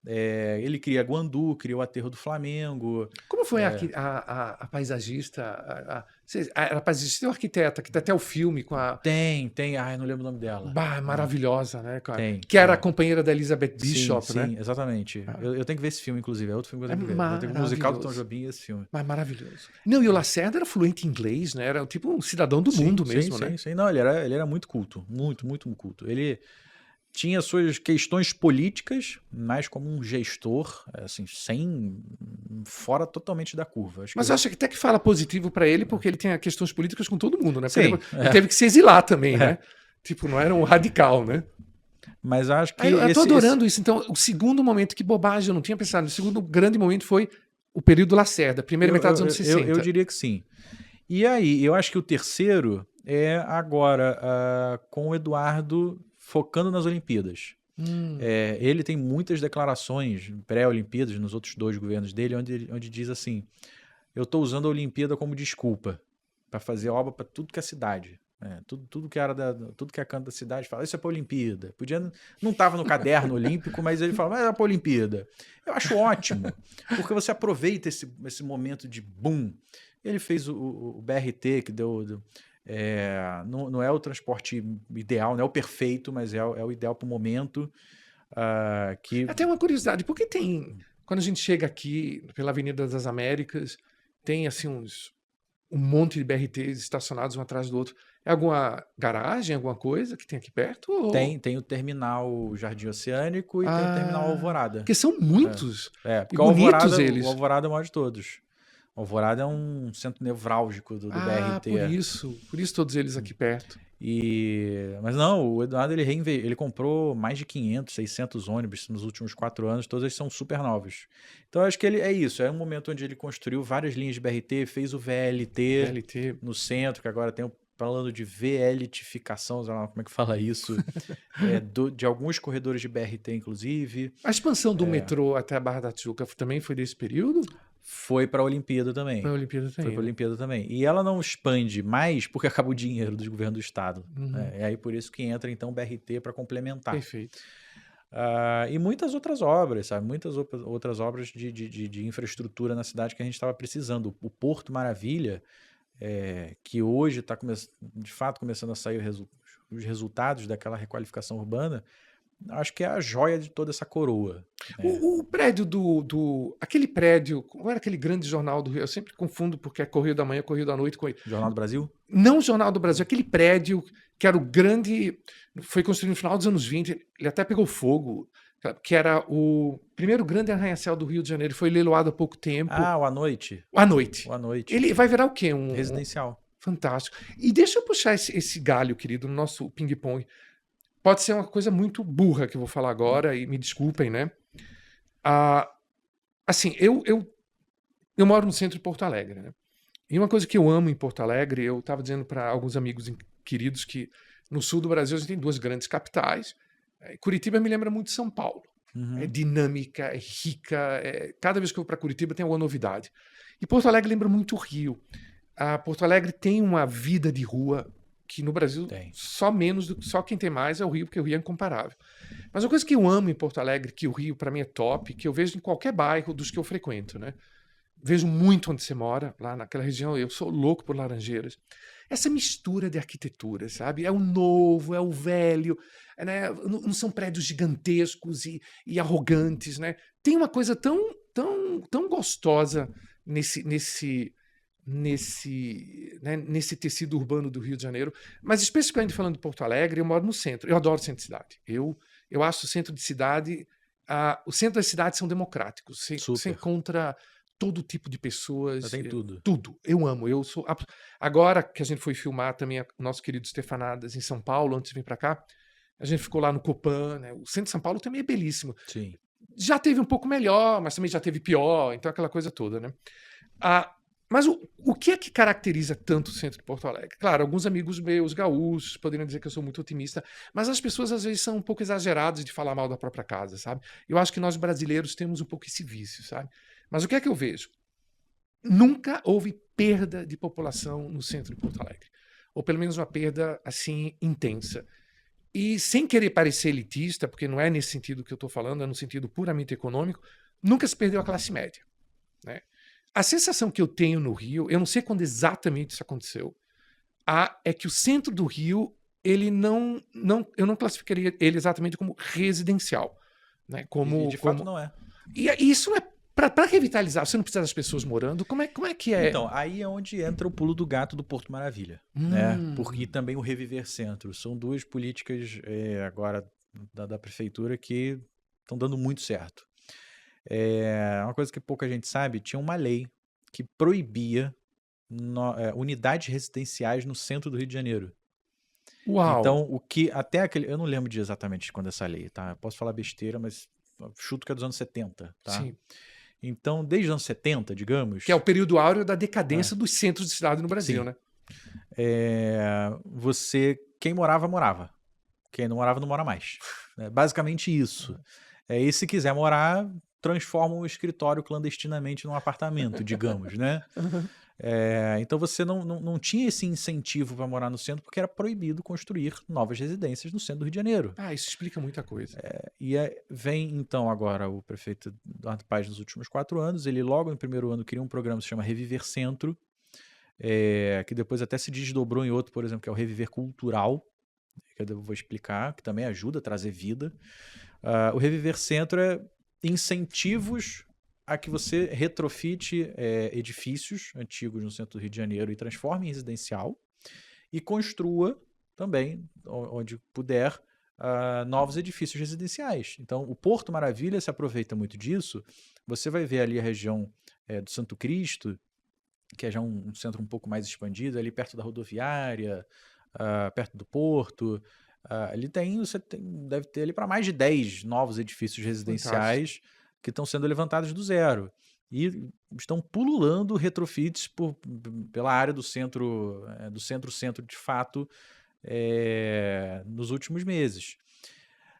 Ele cria Guandu, cria o Aterro do Flamengo. Como foi a paisagista? A paisagista e a arquiteta, que tem até o filme com a... Tem. Ai, não lembro o nome dela. Bah, maravilhosa, né, cara? Que era a companheira da Elizabeth Bishop, sim, né? Sim, exatamente. Eu tenho que ver esse filme, inclusive. É outro filme que eu tenho que ver. Eu tenho o musical do Tom Jobim e esse filme. Mas maravilhoso. Não, e o Lacerda era fluente em inglês, né? Era tipo um cidadão do mundo mesmo, né? Sim. Não, ele era muito culto. Muito, muito culto. Ele tinha suas questões políticas, mas como um gestor, assim, fora totalmente da curva. Mas acho que até que fala positivo para ele, porque ele tinha questões políticas com todo mundo, né? Sim, ele teve que se exilar também, né? Tipo, não era um radical, né? Mas acho que... eu tô adorando isso. Então, o segundo momento, que bobagem, eu não tinha pensado. O segundo grande momento foi o período Lacerda, primeira metade dos anos 60. Eu diria que sim. E aí, eu acho que o terceiro é agora com o Eduardo focando nas Olimpíadas. Ele tem muitas declarações pré-Olimpíadas nos outros 2 governos dele, onde diz assim, eu estou usando a Olimpíada como desculpa para fazer obra para tudo que é cidade. Tudo que é canto da cidade fala, isso é para a Olimpíada. Não estava no caderno olímpico, mas ele fala, mas é para a Olimpíada. Eu acho ótimo, porque você aproveita esse momento de boom. Ele fez o BRT, que deu não é o transporte ideal, não é o perfeito, mas é o ideal para o momento. Até uma curiosidade, por que quando a gente chega aqui pela Avenida das Américas, tem assim um monte de BRTs estacionados um atrás do outro? É alguma garagem, alguma coisa que tem aqui perto? Ou... Tem o terminal Jardim Oceânico e tem o terminal Alvorada. Porque são muitos. Porque bonitos eles. O Alvorada é o maior de todos. O Alvorada é um centro nevrálgico do BRT. Por isso todos eles aqui perto. Mas não, o Eduardo ele comprou mais de 500, 600 ônibus nos últimos 4 anos, todos eles são super novos. Então eu acho que é um momento onde ele construiu várias linhas de BRT, fez o VLT no centro, que agora tem falando de VLtificação, sei lá como é que fala isso, de alguns corredores de BRT, inclusive. A expansão do metrô até a Barra da Tijuca também foi desse período? Foi para a Olimpíada também. Foi para a Olimpíada também. E ela não expande mais porque acaba o dinheiro do governo do estado. É aí por isso que entra então o BRT para complementar. Perfeito. E muitas outras obras, sabe? Muitas outras obras de infraestrutura na cidade que a gente estava precisando. O Porto Maravilha, que hoje está de fato começando a sair os resultados daquela requalificação urbana, acho que é a joia de toda essa coroa. Né? O prédio aquele prédio, qual era aquele grande jornal do Rio? Eu sempre confundo porque é Correio da Manhã, Correio da Noite. Jornal do Brasil? Não o Jornal do Brasil, aquele prédio que era o grande, foi construído no final dos anos 20, ele até pegou fogo, que era o primeiro grande arranha-céu do Rio de Janeiro, foi leiloado há pouco tempo. Ah, o À Noite. À Noite. O À Noite. Ele vai virar o quê? Residencial. Fantástico. E deixa eu puxar esse galho, querido, no nosso ping-pong. Pode ser uma coisa muito burra que eu vou falar agora, e me desculpem, né? Assim, eu moro no centro de Porto Alegre, né? E uma coisa que eu amo em Porto Alegre, eu estava dizendo para alguns amigos queridos que no sul do Brasil a gente tem duas grandes capitais. Curitiba me lembra muito São Paulo. Uhum. É dinâmica, é rica. Cada vez que eu vou para Curitiba tem alguma novidade. E Porto Alegre lembra muito o Rio. Porto Alegre tem uma vida de rua que no Brasil só quem tem mais é o Rio, porque o Rio é incomparável. Mas uma coisa que eu amo em Porto Alegre, que o Rio para mim é top, que eu vejo em qualquer bairro dos que eu frequento, né? Vejo muito onde você mora, lá naquela região, eu sou louco por Laranjeiras. Essa mistura de arquitetura, sabe? É o novo, é o velho, né? Não são prédios gigantescos e arrogantes, né? Tem uma coisa tão gostosa nesse tecido urbano do Rio de Janeiro, mas especificamente falando de Porto Alegre, eu moro no centro, eu adoro o centro de cidade. Eu acho o centro de cidade, o centro das cidades são democráticos, você encontra todo tipo de pessoas. Já tem tudo. Tudo. Eu amo. Agora que a gente foi filmar também o nosso querido Stefanadas em São Paulo, antes de vir para cá, a gente ficou lá no Copan, né? O centro de São Paulo também é belíssimo. Sim. Já teve um pouco melhor, mas também já teve pior, então aquela coisa toda, né? Mas o que é que caracteriza tanto o centro de Porto Alegre? Claro, alguns amigos meus gaúchos poderiam dizer que eu sou muito otimista, mas as pessoas às vezes são um pouco exageradas de falar mal da própria casa, sabe? Eu acho que nós brasileiros temos um pouco esse vício, sabe? Mas o que é que eu vejo? Nunca houve perda de população no centro de Porto Alegre. Ou pelo menos uma perda assim intensa. E sem querer parecer elitista, porque não é nesse sentido que eu estou falando, é no sentido puramente econômico, nunca se perdeu a classe média, né? A sensação que eu tenho no Rio, eu não sei quando exatamente isso aconteceu, é que o centro do Rio, eu não classificaria ele exatamente como residencial, né? E de fato não é. E isso é para revitalizar, você não precisa das pessoas morando, como é que é? Então, aí é onde entra o pulo do gato do Porto Maravilha, né? Porque também o Reviver Centro. São duas políticas agora da prefeitura que estão dando muito certo. Uma coisa que pouca gente sabe, tinha uma lei que proibia unidades residenciais no centro do Rio de Janeiro. Uau! Então, o que até aquele... Eu não lembro de exatamente quando essa lei, tá? Eu posso falar besteira, mas chuto que é dos anos 70, tá? Sim. Então, desde os anos 70, digamos... Que é o período áureo da decadência dos centros de cidade no Brasil, sim, né? Quem morava, morava. Quem não morava, não mora mais. É basicamente isso. E se quiser morar, transforma um escritório clandestinamente num apartamento, digamos, né? Então você não tinha esse incentivo para morar no centro porque era proibido construir novas residências no centro do Rio de Janeiro. Isso explica muita coisa. Vem então agora o prefeito Eduardo Paes nos últimos 4 anos, ele logo no primeiro ano criou um programa que se chama Reviver Centro, que depois até se desdobrou em outro, por exemplo, que é o Reviver Cultural, que eu vou explicar, que também ajuda a trazer vida. O Reviver Centro é incentivos a que você retrofite edifícios antigos no centro do Rio de Janeiro e transforme em residencial e construa também, onde puder, novos edifícios residenciais. Então, o Porto Maravilha se aproveita muito disso. Você vai ver ali a região do Santo Cristo, que é já um centro um pouco mais expandido, ali perto da rodoviária, perto do porto. Você deve ter ali para mais de 10 novos edifícios residenciais. Fantástico. Que estão sendo levantados do zero. E estão pululando retrofits pela área do centro de fato, nos últimos meses.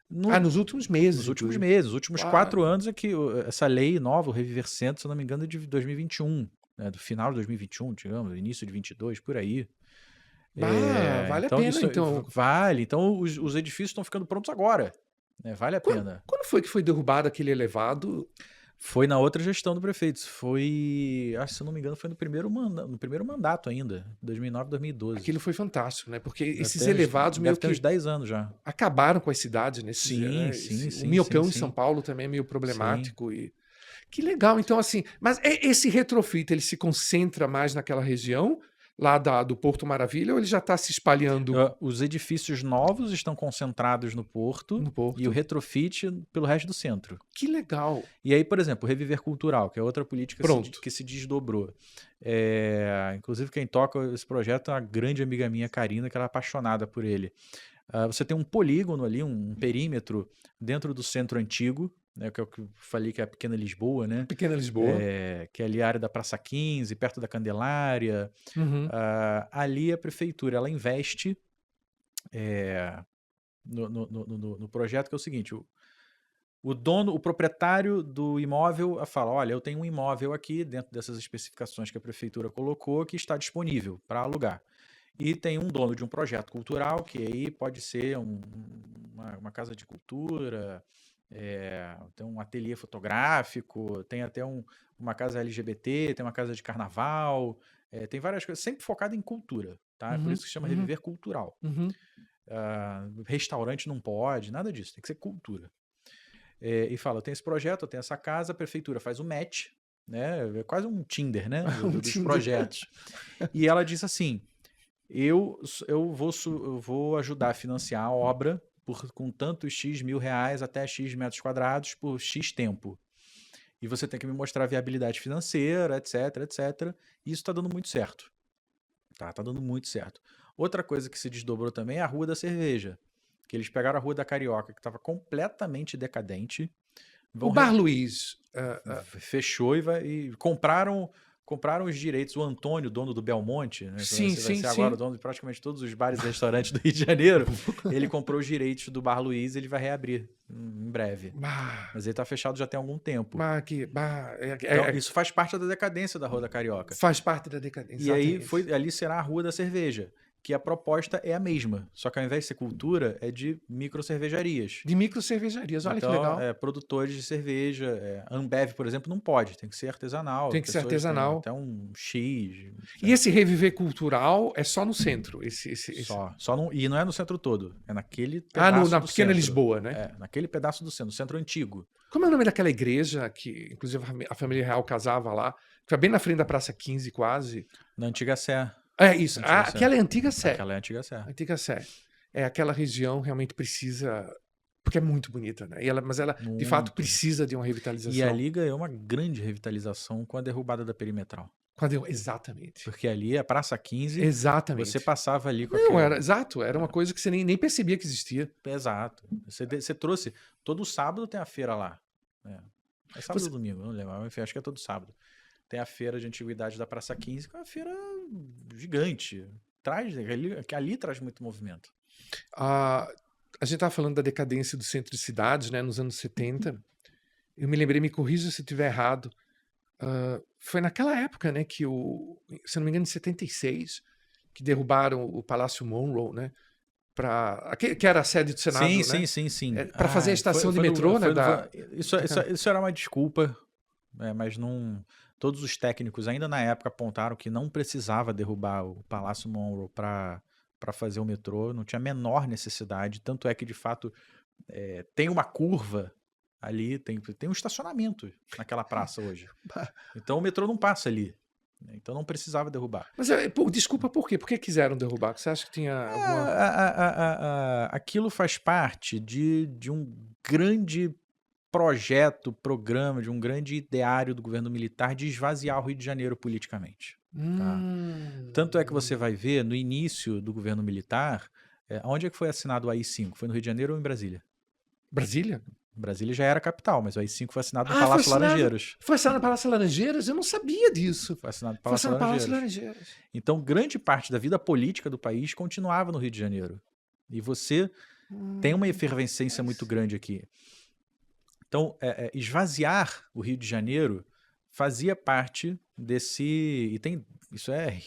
Nos últimos meses? Nos últimos meses. Nos últimos 4 anos é que essa lei nova, o Reviver Centro, se não me engano, é de 2021. Né, do final de 2021, digamos, início de 2022, por aí. Vale então a pena, então. Vale. Então, os edifícios estão ficando prontos agora. Vale a pena. Quando foi que foi derrubado aquele elevado? Foi na outra gestão do prefeito. Foi, acho que se eu não me engano, foi no primeiro mandato ainda, 2009, 2012. Aquilo foi fantástico, né? Porque Deve esses ter elevados meio deve ter uns que 10 anos já. acabaram com as cidades, né? Sim, sim, O sim, miopão sim, em São sim. Paulo também é meio Sim. problemático. Que legal, então assim, mas esse retrofit, ele se concentra mais naquela região, lá do Porto Maravilha, ou ele já está se espalhando Os edifícios novos estão concentrados no Porto no e o Porto? retrofit pelo resto do centro. Que legal. E aí, por exemplo, o Reviver Cultural, que é outra política Pronto. que se desdobrou. Inclusive, quem toca esse projeto é uma grande amiga minha, Karina, que ela é apaixonada por ele. Você tem um polígono ali, um perímetro dentro do centro antigo, né, que é o que eu falei que é a Pequena Lisboa, né? Pequena Lisboa. Que é ali a área da Praça 15, perto da Candelária. Uhum. Ali a prefeitura ela investe no projeto, que é o seguinte: o proprietário do imóvel fala: olha, eu tenho um imóvel aqui dentro dessas especificações que a prefeitura colocou que está disponível para alugar. E tem um dono de um projeto cultural, que aí pode ser uma casa de cultura, tem um ateliê fotográfico, tem até uma casa LGBT, tem uma casa de carnaval, tem várias coisas, sempre focado em cultura, tá? É por isso que se chama Reviver Cultural. Uhum. Restaurante não pode, nada disso, tem que ser cultura. E fala: eu tenho esse projeto, eu tenho essa casa, a prefeitura faz o match, né? É quase um Tinder, né? Dos Tinder. Projetos. E ela diz assim: eu vou ajudar a financiar a obra com tantos X mil reais até X metros quadrados por X tempo. E você tem que me mostrar a viabilidade financeira, etc, etc. E isso está dando muito certo. Tá dando muito certo. Outra coisa que se desdobrou também é a Rua da Cerveja. Que eles pegaram a Rua da Carioca, que estava completamente decadente. O Bar Luiz. Fechou e compraram os direitos. O Antônio, dono do Belmonte, né, Sim, vai ser sim. agora o dono de praticamente todos os bares e restaurantes do Rio de Janeiro, ele comprou os direitos do Bar Luiz e ele vai reabrir em breve. Mas ele está fechado já tem algum tempo. Então, isso faz parte da decadência da Rua da Carioca. Faz parte da decadência. E aí ali será a Rua da Cerveja, que a proposta é a mesma, só que ao invés de ser cultura, é de microcervejarias. De microcervejarias, olha então, que legal. Produtores de cerveja. Ambev, por exemplo, não pode, tem que ser artesanal. Tem que ser artesanal. Até um X. E esse Reviver Cultural é só no centro? E não é no centro todo, é naquele pedaço na do Pequena centro. Lisboa, né? Naquele pedaço do centro antigo. Como é o nome daquela igreja que, inclusive, a família real casava lá? Que foi bem na frente da Praça 15, quase. Na Antiga Sé. É isso. Aquela é a Antiga Sé. Aquela é a Antiga Sé. Antiga Sé. Aquela região realmente precisa... Porque é muito bonita, né? Mas ela, muito. De fato, precisa de uma revitalização. E ali ganhou uma grande revitalização com a derrubada da Perimetral. Exatamente. Porque ali, a Praça 15, exatamente. Você passava ali com exato. Era uma coisa que você nem percebia que existia. Exato. Você trouxe... Todo sábado tem a feira lá. É sábado ou domingo, não lembro. Enfim, acho que é todo sábado. Tem a feira de antiguidade da Praça 15, que é uma feira gigante. Ali traz muito movimento. A gente estava falando da decadência do centro de cidades, né, nos anos 70. Eu me lembrei, me corrija se eu estiver errado, foi naquela época, né, que se não me engano, em 76, que derrubaram o Palácio Monroe, né, que era a sede do Senado, sim. Para fazer a estação de metrô, né? Isso era uma desculpa, mas não... Todos os técnicos ainda na época apontaram que não precisava derrubar o Palácio Monroe para fazer o metrô, não tinha a menor necessidade, tanto é que de fato tem uma curva ali, tem um estacionamento naquela praça hoje. Então o metrô não passa ali. Então não precisava derrubar. Mas desculpa, por quê? Por que quiseram derrubar? Você acha que tinha alguma... Aquilo faz parte de um grande programa, de um grande ideário do governo militar de esvaziar o Rio de Janeiro politicamente. Tá? Tanto é que você vai ver no início do governo militar, onde é que foi assinado o AI-5? Foi no Rio de Janeiro ou em Brasília? Brasília? Brasília já era capital, mas o AI-5 foi assinado no Palácio Laranjeiras. Foi assinado no Palácio Laranjeiras? Eu não sabia disso. Foi assinado no Palácio Laranjeiras. Então, grande parte da vida política do país continuava no Rio de Janeiro. E você tem uma efervescência muito grande aqui. Então, esvaziar o Rio de Janeiro fazia parte desse... Isso é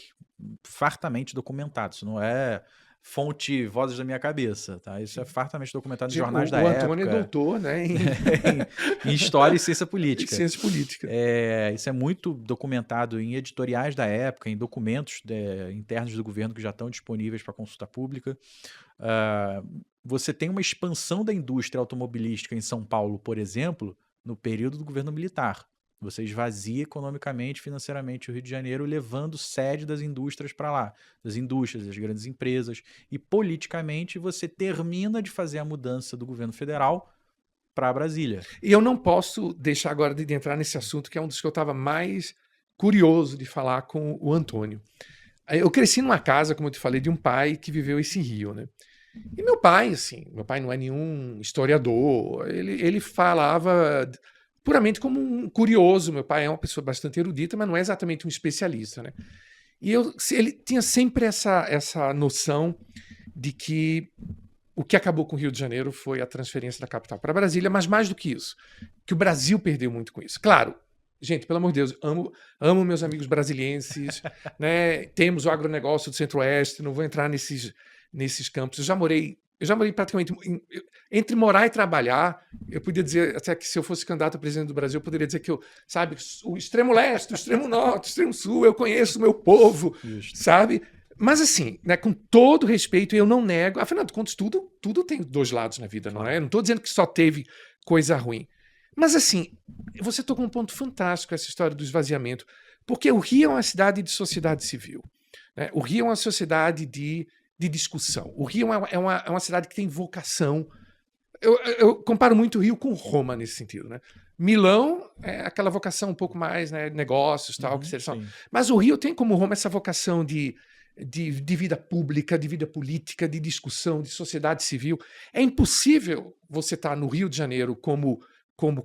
fartamente documentado. Isso não é fonte Vozes da Minha Cabeça, tá? Isso é fartamente documentado nos Gente, jornais da o época. Antônio é doutor, né? Em História e Ciência Política. Ciência política. Isso é muito documentado em editoriais da época, em documentos internos do governo que já estão disponíveis para consulta pública. Você tem uma expansão da indústria automobilística em São Paulo, por exemplo, no período do governo militar. Você esvazia economicamente, financeiramente o Rio de Janeiro, levando sede das indústrias para lá, das indústrias, das grandes empresas. E politicamente você termina de fazer a mudança do governo federal para Brasília. E eu não posso deixar agora de entrar nesse assunto, que é um dos que eu estava mais curioso de falar com o Antônio. Eu cresci numa casa, como eu te falei, de um pai que viveu esse Rio, né? E meu pai, assim, meu pai não é nenhum historiador, ele falava puramente como um curioso. Meu pai é uma pessoa bastante erudita, mas não é exatamente um especialista, né? E ele tinha sempre essa noção de que o que acabou com o Rio de Janeiro foi a transferência da capital para Brasília, mas mais do que isso, que o Brasil perdeu muito com isso. Claro, gente, pelo amor de Deus, amo meus amigos brasilienses, né? Temos o agronegócio do Centro-Oeste, não vou entrar nesses campos. Eu já morei praticamente entre morar e trabalhar. Eu podia dizer até que se eu fosse candidato a presidente do Brasil, eu poderia dizer que sabe, o extremo leste, o extremo norte, o extremo sul, eu conheço o meu povo, sabe? Mas assim, né, com todo respeito, eu não nego. Afinal de contas, tudo tem dois lados na vida, não é? Eu não estou dizendo que só teve coisa ruim. Mas assim, você tocou um ponto fantástico, essa história do esvaziamento, porque o Rio é uma cidade de sociedade civil, né? O Rio é uma sociedade de discussão. O Rio é uma cidade que tem vocação. Eu comparo muito o Rio com Roma nesse sentido, né? Milão é aquela vocação um pouco mais, né, negócios, tal, que seja. Mas o Rio tem como Roma essa vocação de vida pública, de vida política, de discussão, de sociedade civil. É impossível você estar no Rio de Janeiro como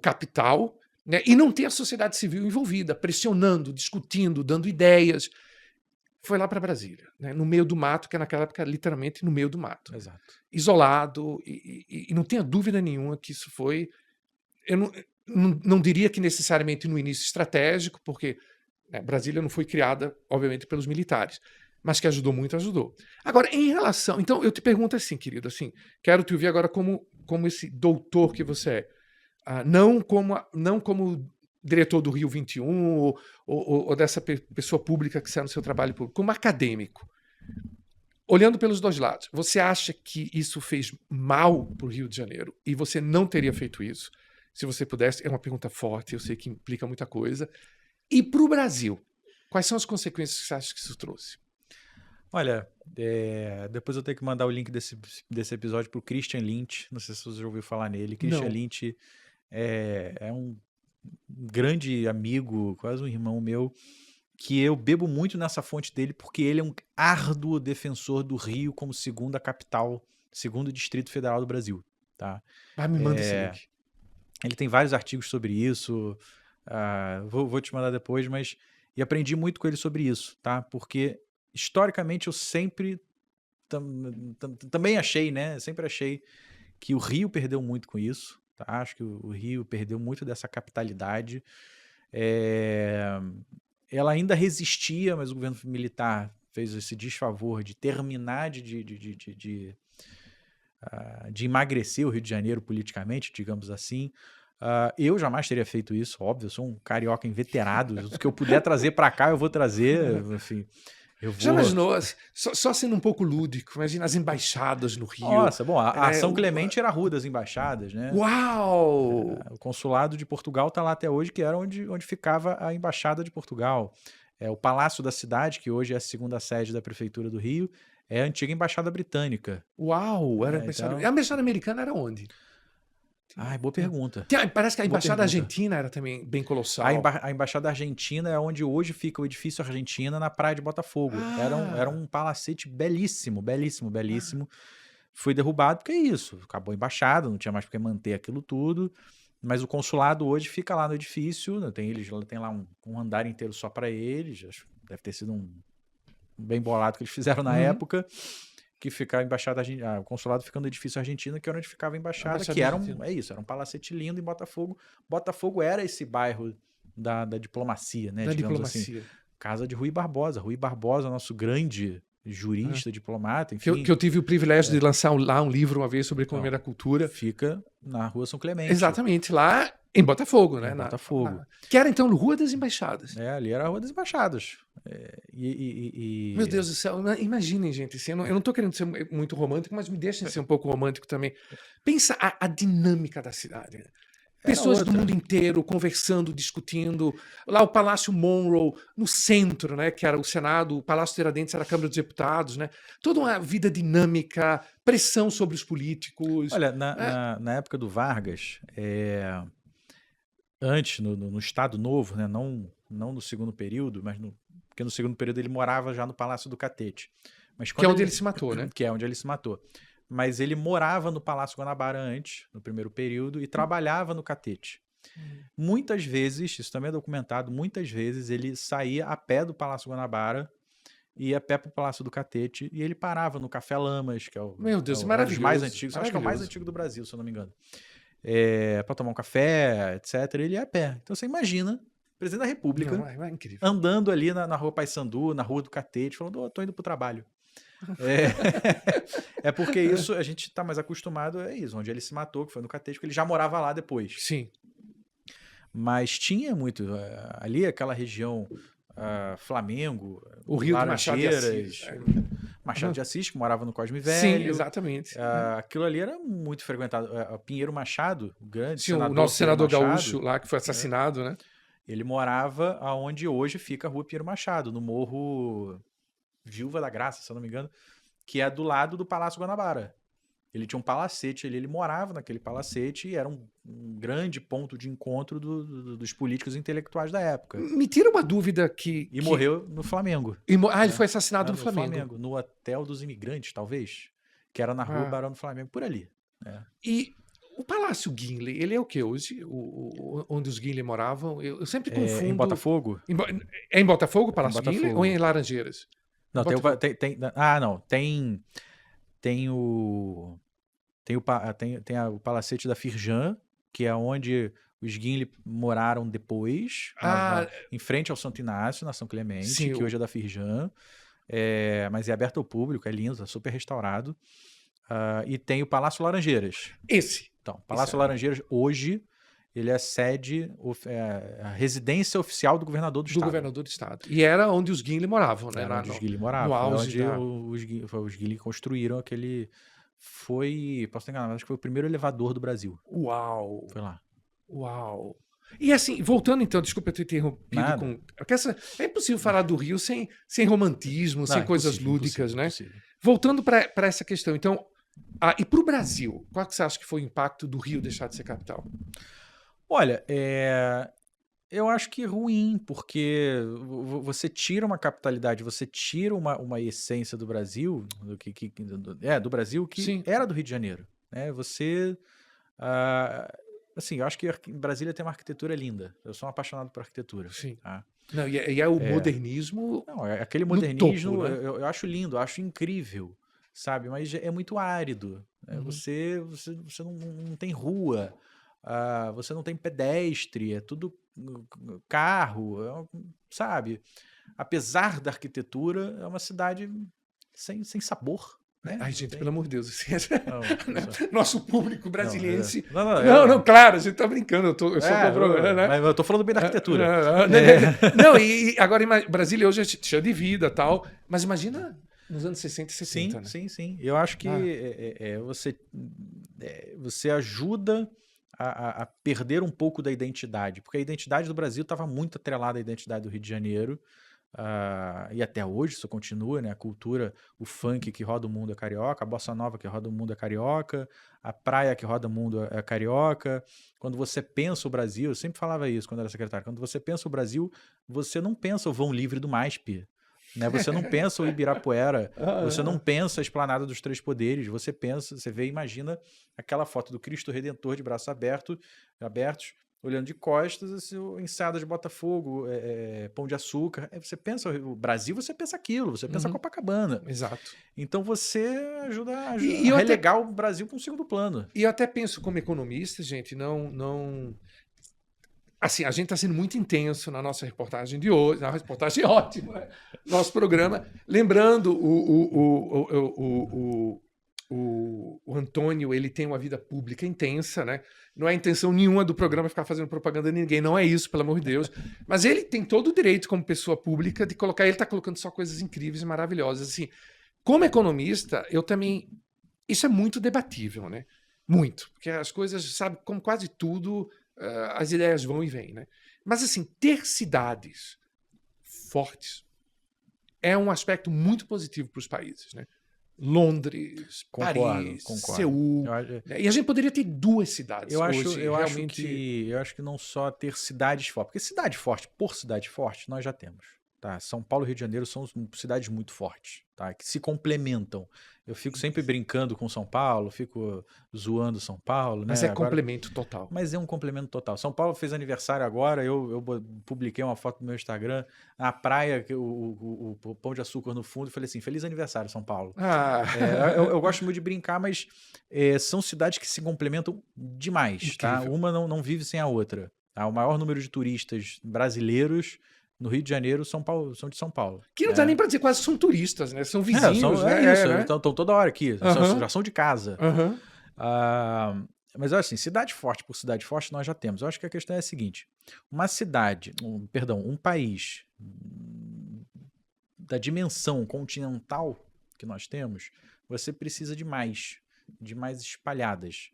capital, né, e não ter a sociedade civil envolvida, pressionando, discutindo, dando ideias. Foi lá para Brasília, né, no meio do mato, que naquela época literalmente no meio do mato. Exato. Isolado, e não tenha dúvida nenhuma que isso foi... Eu não diria que necessariamente no início estratégico, porque, né, Brasília não foi criada, obviamente, pelos militares, mas que ajudou muito, ajudou. Agora, em relação... Então, eu te pergunto assim, querido, assim, quero te ouvir agora como esse doutor que você é. Não como diretor do Rio 21 ou dessa pessoa pública que sai no seu trabalho público, como acadêmico. Olhando pelos dois lados, você acha que isso fez mal para o Rio de Janeiro e você não teria feito isso? Se você pudesse, é uma pergunta forte, eu sei que implica muita coisa. E para o Brasil, quais são as consequências que você acha que isso trouxe? Olha, depois eu tenho que mandar o link desse episódio para o Christian Lynch. Não sei se você já ouviu falar nele. Christian Lynch é um grande amigo, quase um irmão meu, que eu bebo muito nessa fonte dele, porque ele é um árduo defensor do Rio como segunda capital, segundo distrito federal do Brasil. Tá? Me manda esse link. Ele tem vários artigos sobre isso. Vou te mandar depois, mas... E aprendi muito com ele sobre isso, tá? Porque historicamente eu sempre também achei, né? Sempre achei que o Rio perdeu muito com isso, tá? Acho que o Rio perdeu muito dessa capitalidade. Ela ainda resistia, mas o governo militar fez esse desfavor de terminar de emagrecer o Rio de Janeiro politicamente, digamos assim. Eu jamais teria feito isso, óbvio. Eu sou um carioca inveterado. O que eu puder trazer para cá, eu vou trazer. Enfim, Já imaginou, só sendo um pouco lúdico, imagina as embaixadas no Rio. Nossa, bom, a Ação Clemente era a rua das embaixadas, né? Uau! O consulado de Portugal está lá até hoje, que era onde ficava a embaixada de Portugal. O Palácio da Cidade, que hoje é a segunda sede da Prefeitura do Rio, é a antiga embaixada britânica. Uau! Era a embaixada americana era onde? Boa pergunta. Parece que a embaixada argentina era também bem colossal. A embaixada argentina é onde hoje fica o edifício Argentina, na praia de Botafogo. Era um palacete belíssimo, belíssimo, belíssimo. Foi derrubado porque é isso. Acabou a embaixada, não tinha mais por que manter aquilo tudo. Mas o consulado hoje fica lá no edifício. Tem lá um andar inteiro só para eles. Acho que deve ter sido um bem bolado que eles fizeram na época. Que fica a embaixada, o consulado fica no edifício argentino, que era onde ficava a embaixada, que era era um palacete lindo em Botafogo. Botafogo era esse bairro da diplomacia, né? Da digamos diplomacia. Assim. Casa de Rui Barbosa. Rui Barbosa, nosso grande jurista, diplomata, enfim. Que eu tive o privilégio de lançar lá um livro uma vez sobre economia da cultura. Fica na Rua São Clemente. Exatamente, lá em Botafogo, né? Botafogo. Que era então Rua das Embaixadas. Ali era a Rua das Embaixadas. Meu Deus do céu, imaginem, gente, assim, eu não tô querendo ser muito romântico, mas me deixem ser um pouco romântico também. Pensa a dinâmica da cidade, né? Pessoas do mundo inteiro conversando, discutindo. Lá o Palácio Monroe, no centro, né, que era o Senado, o Palácio Tiradentes era a Câmara dos Deputados, né? Toda uma vida dinâmica, pressão sobre os políticos. Olha, na época do Vargas, antes, no Estado Novo, né, não no segundo período, mas porque no segundo período ele morava já no Palácio do Catete. Mas que é onde ele se matou, né? Que é onde ele se matou. Mas ele morava no Palácio Guanabara antes, no primeiro período, e trabalhava no Catete. Muitas vezes, isso também é documentado, muitas vezes ele saía a pé do Palácio Guanabara, ia a pé para o Palácio do Catete, e ele parava no Café Lamas, que é o, Meu Deus, um maravilhoso, dos mais antigos, acho que é o mais antigo do Brasil, se eu não me engano. Para tomar um café, etc. Ele ia a pé. Então você imagina, o presidente da República, andando ali na Rua Paissandu, na Rua do Catete, falando, tô indo para o trabalho. Porque isso a gente tá mais acostumado, isso, onde ele se matou, que foi no Catete, porque ele já morava lá depois. Sim. Mas tinha muito, ali aquela região, Flamengo, o Rio de Machado de Assis, que morava no Cosme Velho. Sim, exatamente. Aquilo ali era muito frequentado. Pinheiro Machado, o grande senador, o nosso senador gaúcho lá, que foi assassinado, né? Ele morava onde hoje fica a Rua Pinheiro Machado, no Morro Viúva da Graça, se eu não me engano, que é do lado do Palácio Guanabara. Ele tinha um palacete ali, ele morava naquele palacete e era um grande ponto de encontro dos políticos intelectuais da época. Me tira uma dúvida que... morreu no Flamengo. Ele foi assassinado no Flamengo. No Hotel dos Imigrantes, talvez, que era na Rua Barão do Flamengo, por ali. E o Palácio Guinle, ele é o que hoje? Onde os Guinle moravam? Eu sempre confundo... Em Botafogo. É em Botafogo o Palácio Guinle ou em Laranjeiras? Não, tem o Palacete da Firjan, que é onde os Guinle moraram depois, em frente ao Santo Inácio, na São Clemente, sim, que hoje é da Firjan, mas é aberto ao público, é lindo, é super restaurado. E tem o Palácio Laranjeiras. Então, Palácio Laranjeiras, hoje, ele é a residência oficial do governador do Estado. E era onde os Guinle moravam, né? Era onde os Guinle moravam. No auge os Guinle construíram aquele... posso ter enganado, mas acho que foi o primeiro elevador do Brasil. Uau! Foi lá. Uau! E assim, voltando então, desculpa eu ter interrompido com... É impossível falar do Rio sem romantismo, sem coisas lúdicas, né? Impossível. Voltando para essa questão, então... e para o Brasil, qual que você acha que foi o impacto do Rio deixar de ser capital? Olha, eu acho que é ruim, porque você tira uma capitalidade, você tira uma essência do Brasil, do Brasil que sim, era do Rio de Janeiro. Né? Você... assim, eu acho que Brasília tem uma arquitetura linda. Eu sou um apaixonado por arquitetura. Sim. Tá? Não, e é o modernismo. Não, aquele modernismo, topo, né? eu acho lindo, eu acho incrível, sabe? Mas é muito árido. Né? Você não tem rua, você não tem pedestre, é tudo carro, sabe? Apesar da arquitetura, é uma cidade sem sabor. Né? Ai, gente, pelo amor de Deus. Assim, nosso público brasiliense. Não, claro, a gente tá brincando. Eu sou né? Mas eu tô falando bem da arquitetura. Não, e agora Brasília hoje é cheia de vida e tal. Mas imagina nos anos 60 e 70. Sim, sim. Eu acho que você ajuda a perder um pouco da identidade. Porque a identidade do Brasil estava muito atrelada à identidade do Rio de Janeiro. E até hoje isso continua, né? A cultura, o funk que roda o mundo é carioca, a bossa nova que roda o mundo é carioca, a praia que roda o mundo é carioca. Quando você pensa o Brasil, eu sempre falava isso quando era secretário, quando você pensa o Brasil, você não pensa o vão livre do MASP, né? Você não pensa o Ibirapuera, você não pensa a Esplanada dos Três Poderes, você pensa, você vê e imagina aquela foto do Cristo Redentor de braços abertos, olhando de costas, assim, Enseada de Botafogo, Pão de Açúcar. Você pensa o Brasil, você pensa aquilo, você pensa Copacabana. Exato. Então você ajuda a relegar o Brasil para um segundo plano. E eu até penso como economista, gente, assim, a gente está sendo muito intenso na nossa reportagem de hoje, na reportagem ótima, né? Nosso programa, lembrando o Antônio, ele tem uma vida pública intensa, né? Não é intenção nenhuma do programa ficar fazendo propaganda de ninguém, não é isso, pelo amor de Deus. Mas ele tem todo o direito, como pessoa pública, de colocar. Ele está colocando só coisas incríveis e maravilhosas. Assim, como economista, eu também. Isso é muito debatível, né? Muito. Porque as coisas, sabe, como quase tudo, as ideias vão e vêm, né? Mas, assim, ter cidades fortes é um aspecto muito positivo para os países, né? Londres, Paris, Seul. E a gente poderia ter 2 cidades hoje. Eu acho que não só ter cidades fortes, porque cidade forte, por cidade forte, nós já temos. Tá? São Paulo e Rio de Janeiro são cidades muito fortes, tá? Que se complementam. Eu fico sempre brincando com São Paulo, fico zoando São Paulo. Mas né? Complemento total. Mas é um complemento total. São Paulo fez aniversário agora, eu publiquei uma foto no meu Instagram, na praia, o Pão de Açúcar no fundo, e falei assim, feliz aniversário, São Paulo. Eu gosto muito de brincar, mas são cidades que se complementam demais. Tá? Uma não vive sem a outra. Tá? O maior número de turistas brasileiros no Rio de Janeiro são de São Paulo. Que não dá nem para dizer quase são turistas, né? São vizinhos. Né? Estão toda hora aqui, já são de casa. Mas assim, cidade forte por cidade forte nós já temos. Eu acho que a questão é a seguinte: um país da dimensão continental que nós temos, você precisa de mais espalhadas.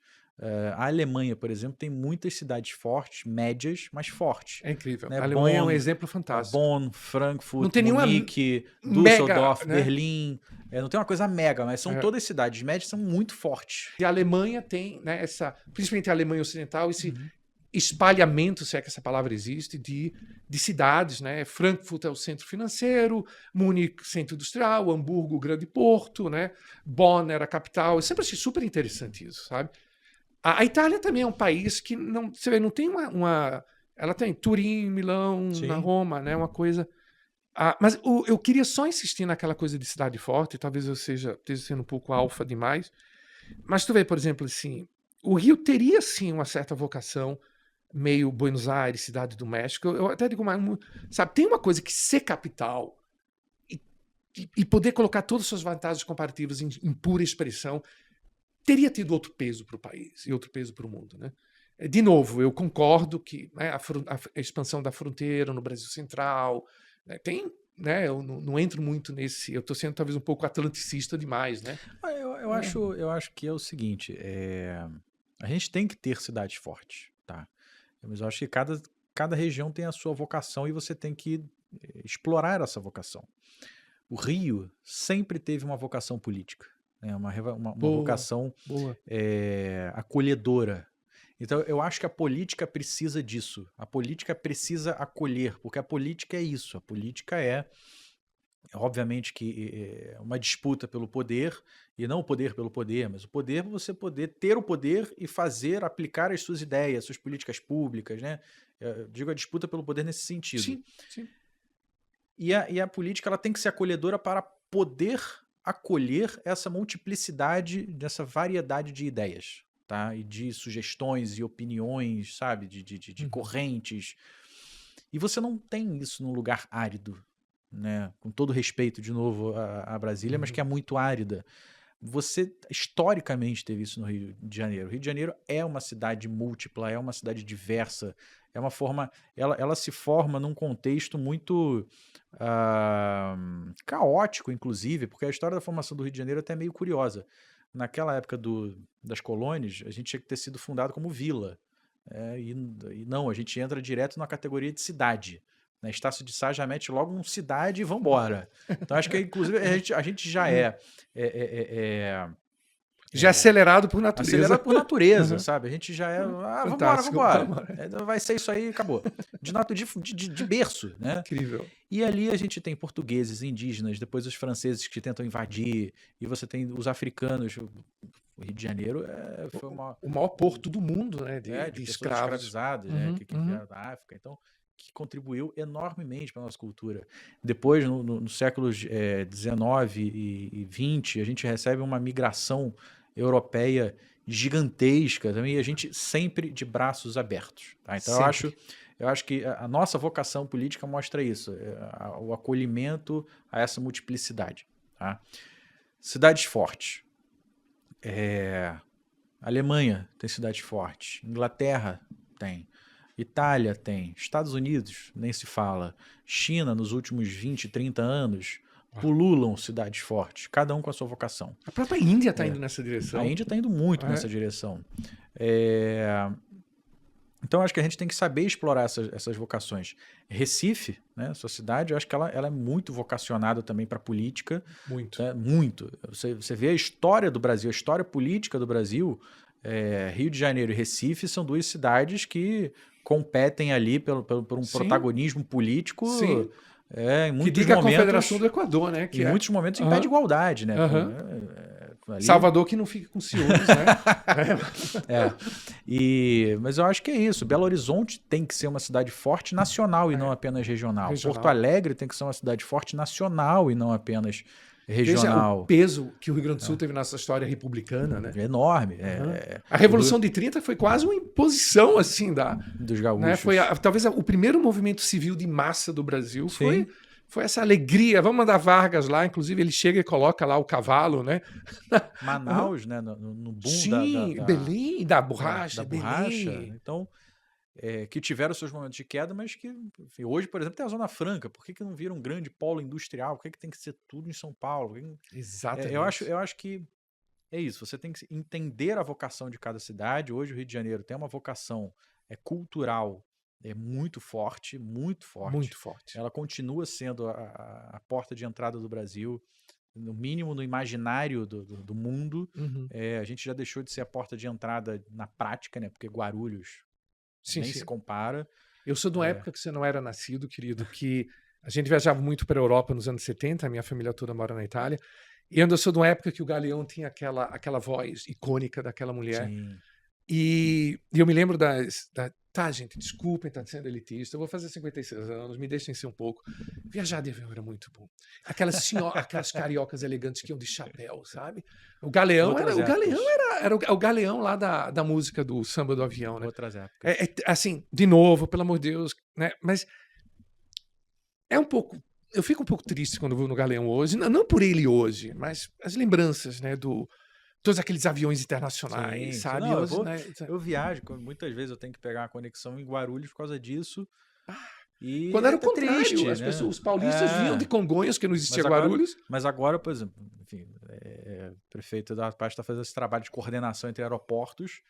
A Alemanha, por exemplo, tem muitas cidades fortes, médias, mas fortes. É incrível. Né? A Alemanha é um exemplo fantástico. Bonn, Frankfurt, Munique, Düsseldorf, né? Berlim. Não tem uma coisa mega, mas são todas cidades médias, são muito fortes. E a Alemanha tem, né, principalmente a Alemanha Ocidental, esse espalhamento, se é que essa palavra existe, de cidades. Né? Frankfurt é o centro financeiro, Munique, centro industrial, Hamburgo, o grande porto, né? Bonn era a capital. Eu sempre achei super interessante isso, sabe? A Itália também é um país que você não tem ela tem Turim, Milão, na Roma, né? Uma coisa. Mas eu queria só insistir naquela coisa de cidade forte, talvez eu esteja sendo um pouco alfa demais. Mas tu vê, por exemplo, assim, o Rio teria sim uma certa vocação, meio Buenos Aires, cidade do México. Eu até digo mais, sabe, tem uma coisa que ser capital e poder colocar todas as suas vantagens comparativas em pura expressão. Teria tido outro peso para o país e outro peso para o mundo. Né? De novo, eu concordo que, né, a expansão da fronteira no Brasil Central, né, tem, né, eu não entro muito nesse, eu estou sendo talvez um pouco atlanticista demais. Né? Eu acho que é o seguinte, a gente tem que ter cidades fortes, tá? Mas eu acho que cada região tem a sua vocação e você tem que explorar essa vocação. O Rio sempre teve uma vocação política. Uma vocação acolhedora. Então, eu acho que a política precisa disso. A política precisa acolher, porque a política é isso. A política obviamente, que uma disputa pelo poder, e não o poder pelo poder, mas o poder para você poder ter o poder e aplicar as suas ideias, suas políticas públicas. Né? Eu digo a disputa pelo poder nesse sentido. Sim. E a política ela tem que ser acolhedora para poder acolher essa multiplicidade, dessa variedade de ideias, tá? E de sugestões e opiniões, sabe? De correntes. E você não tem isso num lugar árido, né? Com todo respeito, de novo, a Brasília, mas que é muito árida. Você, historicamente, teve isso no Rio de Janeiro. O Rio de Janeiro é uma cidade múltipla, é uma cidade diversa, é uma forma... Ela se forma num contexto muito caótico, inclusive, porque a história da formação do Rio de Janeiro é até meio curiosa. Naquela época das colônias, a gente tinha que ter sido fundado como vila. E não, a gente entra direto na categoria de cidade. Né? Estácio de Sá já mete logo um cidade e vambora. Então, acho que, inclusive, a gente já já é acelerado por natureza. Acelerado por natureza, sabe? A gente já vambora. Vai ser isso aí, acabou. De berço, né? Incrível. E ali a gente tem portugueses, indígenas, depois os franceses que tentam invadir, e você tem os africanos. O Rio de Janeiro foi o maior porto do mundo, né? De escravos escravizados, né? Que vieram da África. Então, que contribuiu enormemente para a nossa cultura. Depois, no séculos 19 e 20, a gente recebe uma migração europeia gigantesca também, e a gente sempre de braços abertos. Tá? Então, eu acho que a nossa vocação política mostra isso, o acolhimento a essa multiplicidade. Tá? Cidades fortes. Alemanha tem cidades fortes, Inglaterra tem, Itália tem, Estados Unidos nem se fala, China nos últimos 20, 30 anos pululam cidades fortes, cada um com a sua vocação. A própria Índia está indo nessa direção. A Índia está indo muito nessa direção. Então, acho que a gente tem que saber explorar essas vocações. Recife, né, sua cidade, eu acho que ela é muito vocacionada também para a política. Muito. Muito. Você vê a história do Brasil, a história política do Brasil, Rio de Janeiro e Recife são duas cidades que competem ali por um protagonismo político. Sim. Em muitos que diga momentos, a Confederação do Equador, né? Em muitos momentos em pé de igualdade, né? Ali... Salvador que não fica com ciúmes, né? Mas eu acho que é isso. Belo Horizonte tem que ser uma cidade forte nacional e não apenas regional. Porto Alegre tem que ser uma cidade forte nacional e não apenas regional. Veja o peso que o Rio Grande do Sul teve nessa história republicana, né? É enorme. A Revolução de 30 foi quase uma imposição assim dos gaúchos. Né? Foi talvez o primeiro movimento civil de massa do Brasil. Foi essa alegria. Vamos mandar Vargas lá, inclusive ele chega e coloca lá o cavalo, né? Manaus, né? No boom Belém, da borracha. Belém. Então, que tiveram seus momentos de queda, mas que enfim, hoje, por exemplo, tem a Zona Franca. Por que não vira um grande polo industrial? Por que tem que ser tudo em São Paulo? Exatamente. Eu acho que é isso. Você tem que entender a vocação de cada cidade. Hoje o Rio de Janeiro tem uma vocação cultural muito forte, muito forte. Muito forte. Ela continua sendo a porta de entrada do Brasil, no mínimo no imaginário do mundo. A gente já deixou de ser a porta de entrada na prática, né? Porque Guarulhos nem se compara. Eu sou de uma época que você não era nascido, querido, que a gente viajava muito para a Europa nos anos 70, a minha família toda mora na Itália, e eu sou de uma época que o Galeão tinha aquela voz icônica daquela mulher. Sim. E eu me lembro tá, gente, desculpem, tá sendo elitista, eu vou fazer 56 anos, me deixem ser um pouco. Viajar de avião era muito bom. Aquelas cariocas elegantes que iam de chapéu, sabe? O Galeão era o Galeão lá da música do samba do avião, né? Outras épocas. Assim, de novo, pelo amor de Deus, né? Mas eu fico um pouco triste quando vou no Galeão hoje, não por ele hoje, mas as lembranças, né, todos aqueles aviões internacionais, sabe? Não, eu viajo, muitas vezes eu tenho que pegar uma conexão em Guarulhos por causa disso. E quando era o contrário, triste, as né? pessoas, os paulistas vinham de Congonhas, que não existia Guarulhos. Mas agora, por exemplo, enfim, o prefeito da Paz está fazendo esse trabalho de coordenação entre aeroportos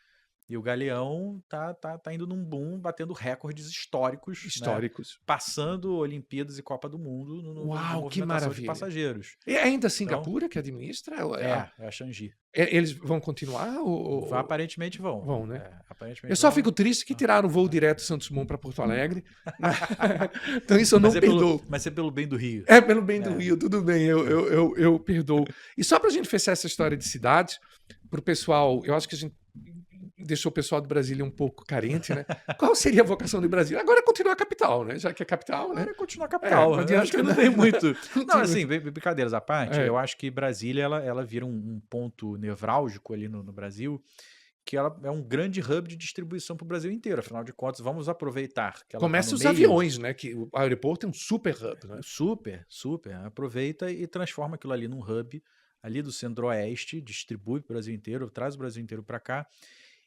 e o Galeão tá indo num boom, batendo recordes históricos. Né? Passando Olimpíadas e Copa do Mundo no que maravilha. De passageiros. E ainda a Singapura que administra? É a Changi. Eles vão continuar? Aparentemente vão. Vão, né? Aparentemente eu só fico triste que tiraram o voo direto Santos Dumont para Porto Alegre. Então isso eu não perdoo. Mas é pelo bem do Rio. É pelo bem do Rio, tudo bem, eu perdoo. E só para a gente fechar essa história de cidades, para o pessoal, eu acho que a gente deixou o pessoal do Brasília um pouco carente, né? Qual seria a vocação do Brasil? Agora é continuar a capital, né? Já que é capital, né? Agora é continuar a capital. Acho que não tem muito. Não, assim, brincadeiras à parte, eu acho que Brasília, ela vira um ponto nevrálgico ali no Brasil, que ela é um grande hub de distribuição para o Brasil inteiro. Afinal de contas, vamos aproveitar. Que ela começa os aviões, né? Que o aeroporto é um super hub, né? Super. Aproveita e transforma aquilo ali num hub ali do Centro-Oeste, distribui para o Brasil inteiro, traz o Brasil inteiro para cá.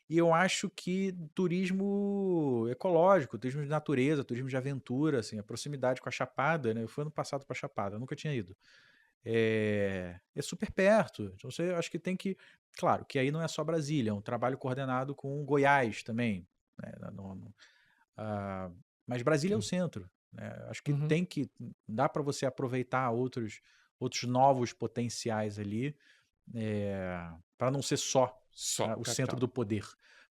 E eu acho que turismo ecológico, turismo de natureza, turismo de aventura, assim, a proximidade com a Chapada, né? Eu fui ano passado para a Chapada, eu nunca tinha ido. É super perto. Então você acho que tem que... Claro, que aí não é só Brasília, é um trabalho coordenado com Goiás também. Né? Mas Brasília é o centro. Né? Acho que tem que... Dá para você aproveitar outros novos potenciais ali, para não ser só o centro do poder.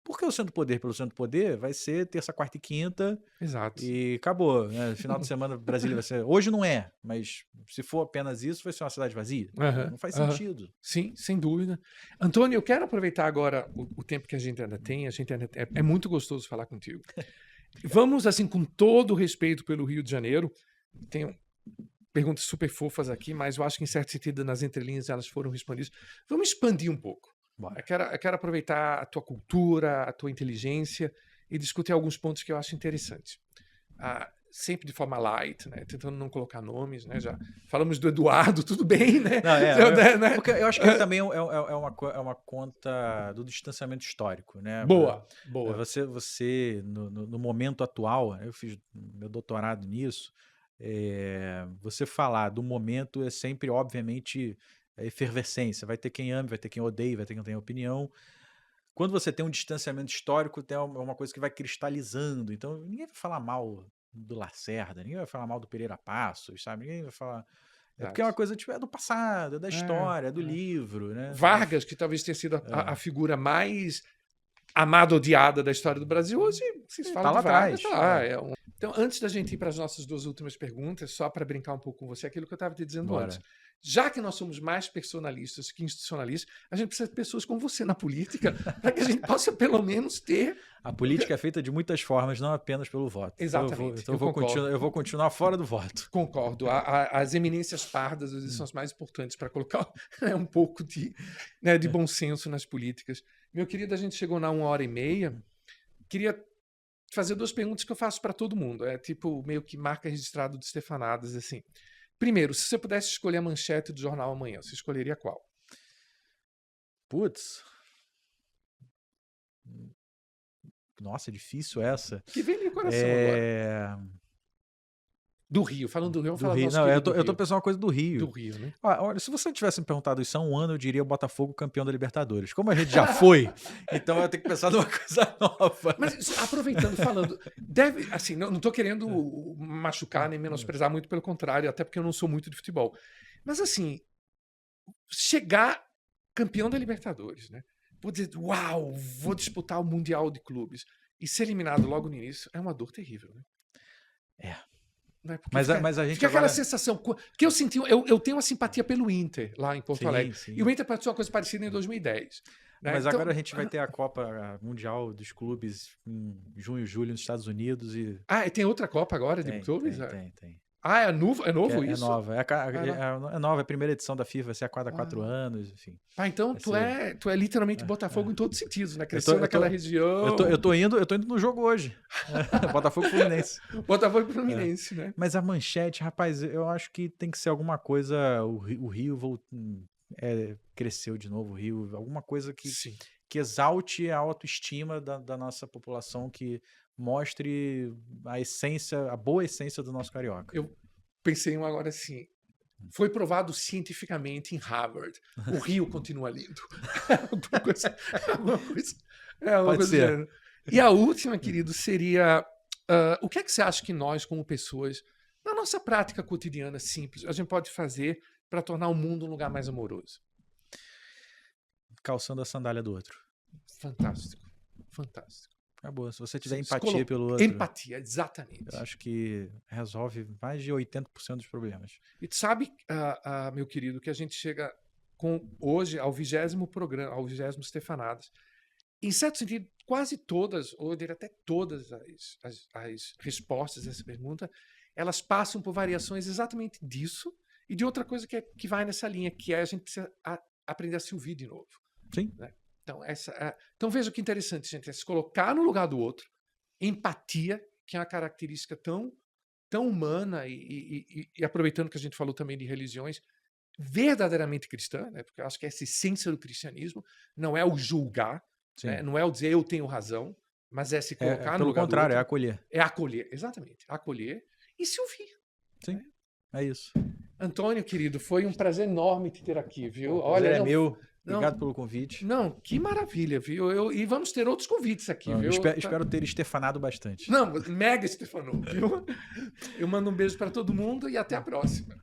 Porque o centro do poder pelo centro do poder vai ser terça, quarta e quinta. Exato. E acabou. Né? Final de semana, Brasília vai ser... Hoje não é, mas se for apenas isso, vai ser uma cidade vazia. Não faz sentido. Sim, sem dúvida. Antônio, eu quero aproveitar agora o tempo que a gente ainda tem. É muito gostoso falar contigo. Vamos, assim, com todo o respeito pelo Rio de Janeiro, tenho perguntas super fofas aqui, mas eu acho que em certo sentido nas entrelinhas elas foram respondidas. Vamos expandir um pouco. Eu quero aproveitar a tua cultura, a tua inteligência e discutir alguns pontos que eu acho interessantes. sempre de forma light, né? Tentando não colocar nomes, né? Já falamos do Eduardo, tudo bem, né? Não, porque eu acho que também é uma conta do distanciamento histórico, né? Boa. Você no momento atual, eu fiz meu doutorado nisso, você falar do momento é sempre, obviamente, efervescência. Vai ter quem ame, vai ter quem odeie, vai ter quem tenha opinião. Quando você tem um distanciamento histórico, é uma coisa que vai cristalizando. Então, ninguém vai falar mal do Lacerda, ninguém vai falar mal do Pereira Passos, sabe? Ninguém vai falar... porque é uma coisa tipo, é do passado, é da história, é do livro, né? Vargas, que talvez tenha sido a figura mais amada, odiada da história do Brasil, hoje vocês falam de Vargas, Então, antes da gente ir para as nossas 2 últimas perguntas, só para brincar um pouco com você, aquilo que eu estava te dizendo antes. Já que nós somos mais personalistas que institucionalistas, a gente precisa de pessoas como você na política, para que a gente possa pelo menos ter... A política é feita de muitas formas, não apenas pelo voto. Exatamente. Então eu vou continuar fora do voto. Concordo. As eminências pardas são as mais importantes para colocar um pouco de bom senso nas políticas. Meu querido, a gente chegou na 1h30. Queria fazer 2 perguntas que eu faço para todo mundo. É tipo meio que marca registrada de Stefanadas, assim. Primeiro, se você pudesse escolher a manchete do jornal amanhã, você escolheria qual? Putz. Nossa, é difícil essa. Que vem no meu coração agora. Do Rio, falando do Rio, vamos falar do nosso Não, querido eu tô pensando uma coisa do Rio. Do Rio, né? Olha, se você tivesse me perguntado isso há um ano, eu diria o Botafogo campeão da Libertadores. Como a gente já foi, então eu tenho que pensar numa coisa nova. Mas aproveitando, falando, assim, não tô querendo machucar nem menosprezar, muito pelo contrário, até porque eu não sou muito de futebol. Mas assim, chegar campeão da Libertadores, né? Vou dizer, uau, vou disputar o Mundial de Clubes e ser eliminado logo no início é uma dor terrível, né? Né? Mas a gente fica aquela sensação que eu senti, eu tenho uma simpatia pelo Inter lá em Porto Alegre. Sim. E o Inter passou uma coisa parecida em 2010. Né? Mas agora a gente vai ter a Copa Mundial dos Clubes em junho, julho nos Estados Unidos e tem outra Copa agora de clubes? Tem. É novo isso? É nova. É nova, é a primeira edição da FIFA, vai ser a cada 4 anos, enfim. Então tu é literalmente Botafogo em todos os sentidos, né? Cresceu naquela região. Eu tô indo no jogo hoje. Botafogo Fluminense. Botafogo Fluminense, né? Mas a manchete, rapaz, eu acho que tem que ser alguma coisa. O Rio cresceu de novo, o Rio, alguma coisa que exalte a autoestima da nossa população, que mostre a boa essência do nosso carioca. Eu pensei agora assim, foi provado cientificamente em Harvard, o Rio continua lindo. Pode ser. E a última, querido, seria o que é que você acha que nós, como pessoas, na nossa prática cotidiana simples, a gente pode fazer para tornar o mundo um lugar mais amoroso? Calçando a sandália do outro. Fantástico. Acabou. Se você tiver empatia pelo outro... Empatia, exatamente. Eu acho que resolve mais de 80% dos problemas. E tu sabe, meu querido, que a gente chega hoje ao 20º programa, ao 20º Stefanadas. Em certo sentido, quase todas, ou eu diria até todas as respostas a essa pergunta, elas passam por variações exatamente disso e de outra coisa que vai nessa linha, que a gente precisa aprender a se ouvir de novo. Sim. Né? Então veja que interessante, gente, é se colocar no lugar do outro, empatia, que é uma característica tão humana e aproveitando que a gente falou também de religiões, verdadeiramente cristã, né? Porque eu acho que essa essência do cristianismo não é o julgar, né? Não é o dizer eu tenho razão, mas é se colocar no lugar do outro. Pelo contrário, é acolher. É acolher, exatamente. Acolher e se ouvir. Sim, né? É isso. Antônio, querido, foi um prazer enorme te ter aqui, viu? Olha, é meu. Obrigado pelo convite. Não, que maravilha, viu? E vamos ter outros convites aqui, viu? Espero ter estefanado bastante. Não, mega estefanou, viu? Eu mando um beijo para todo mundo e até a próxima.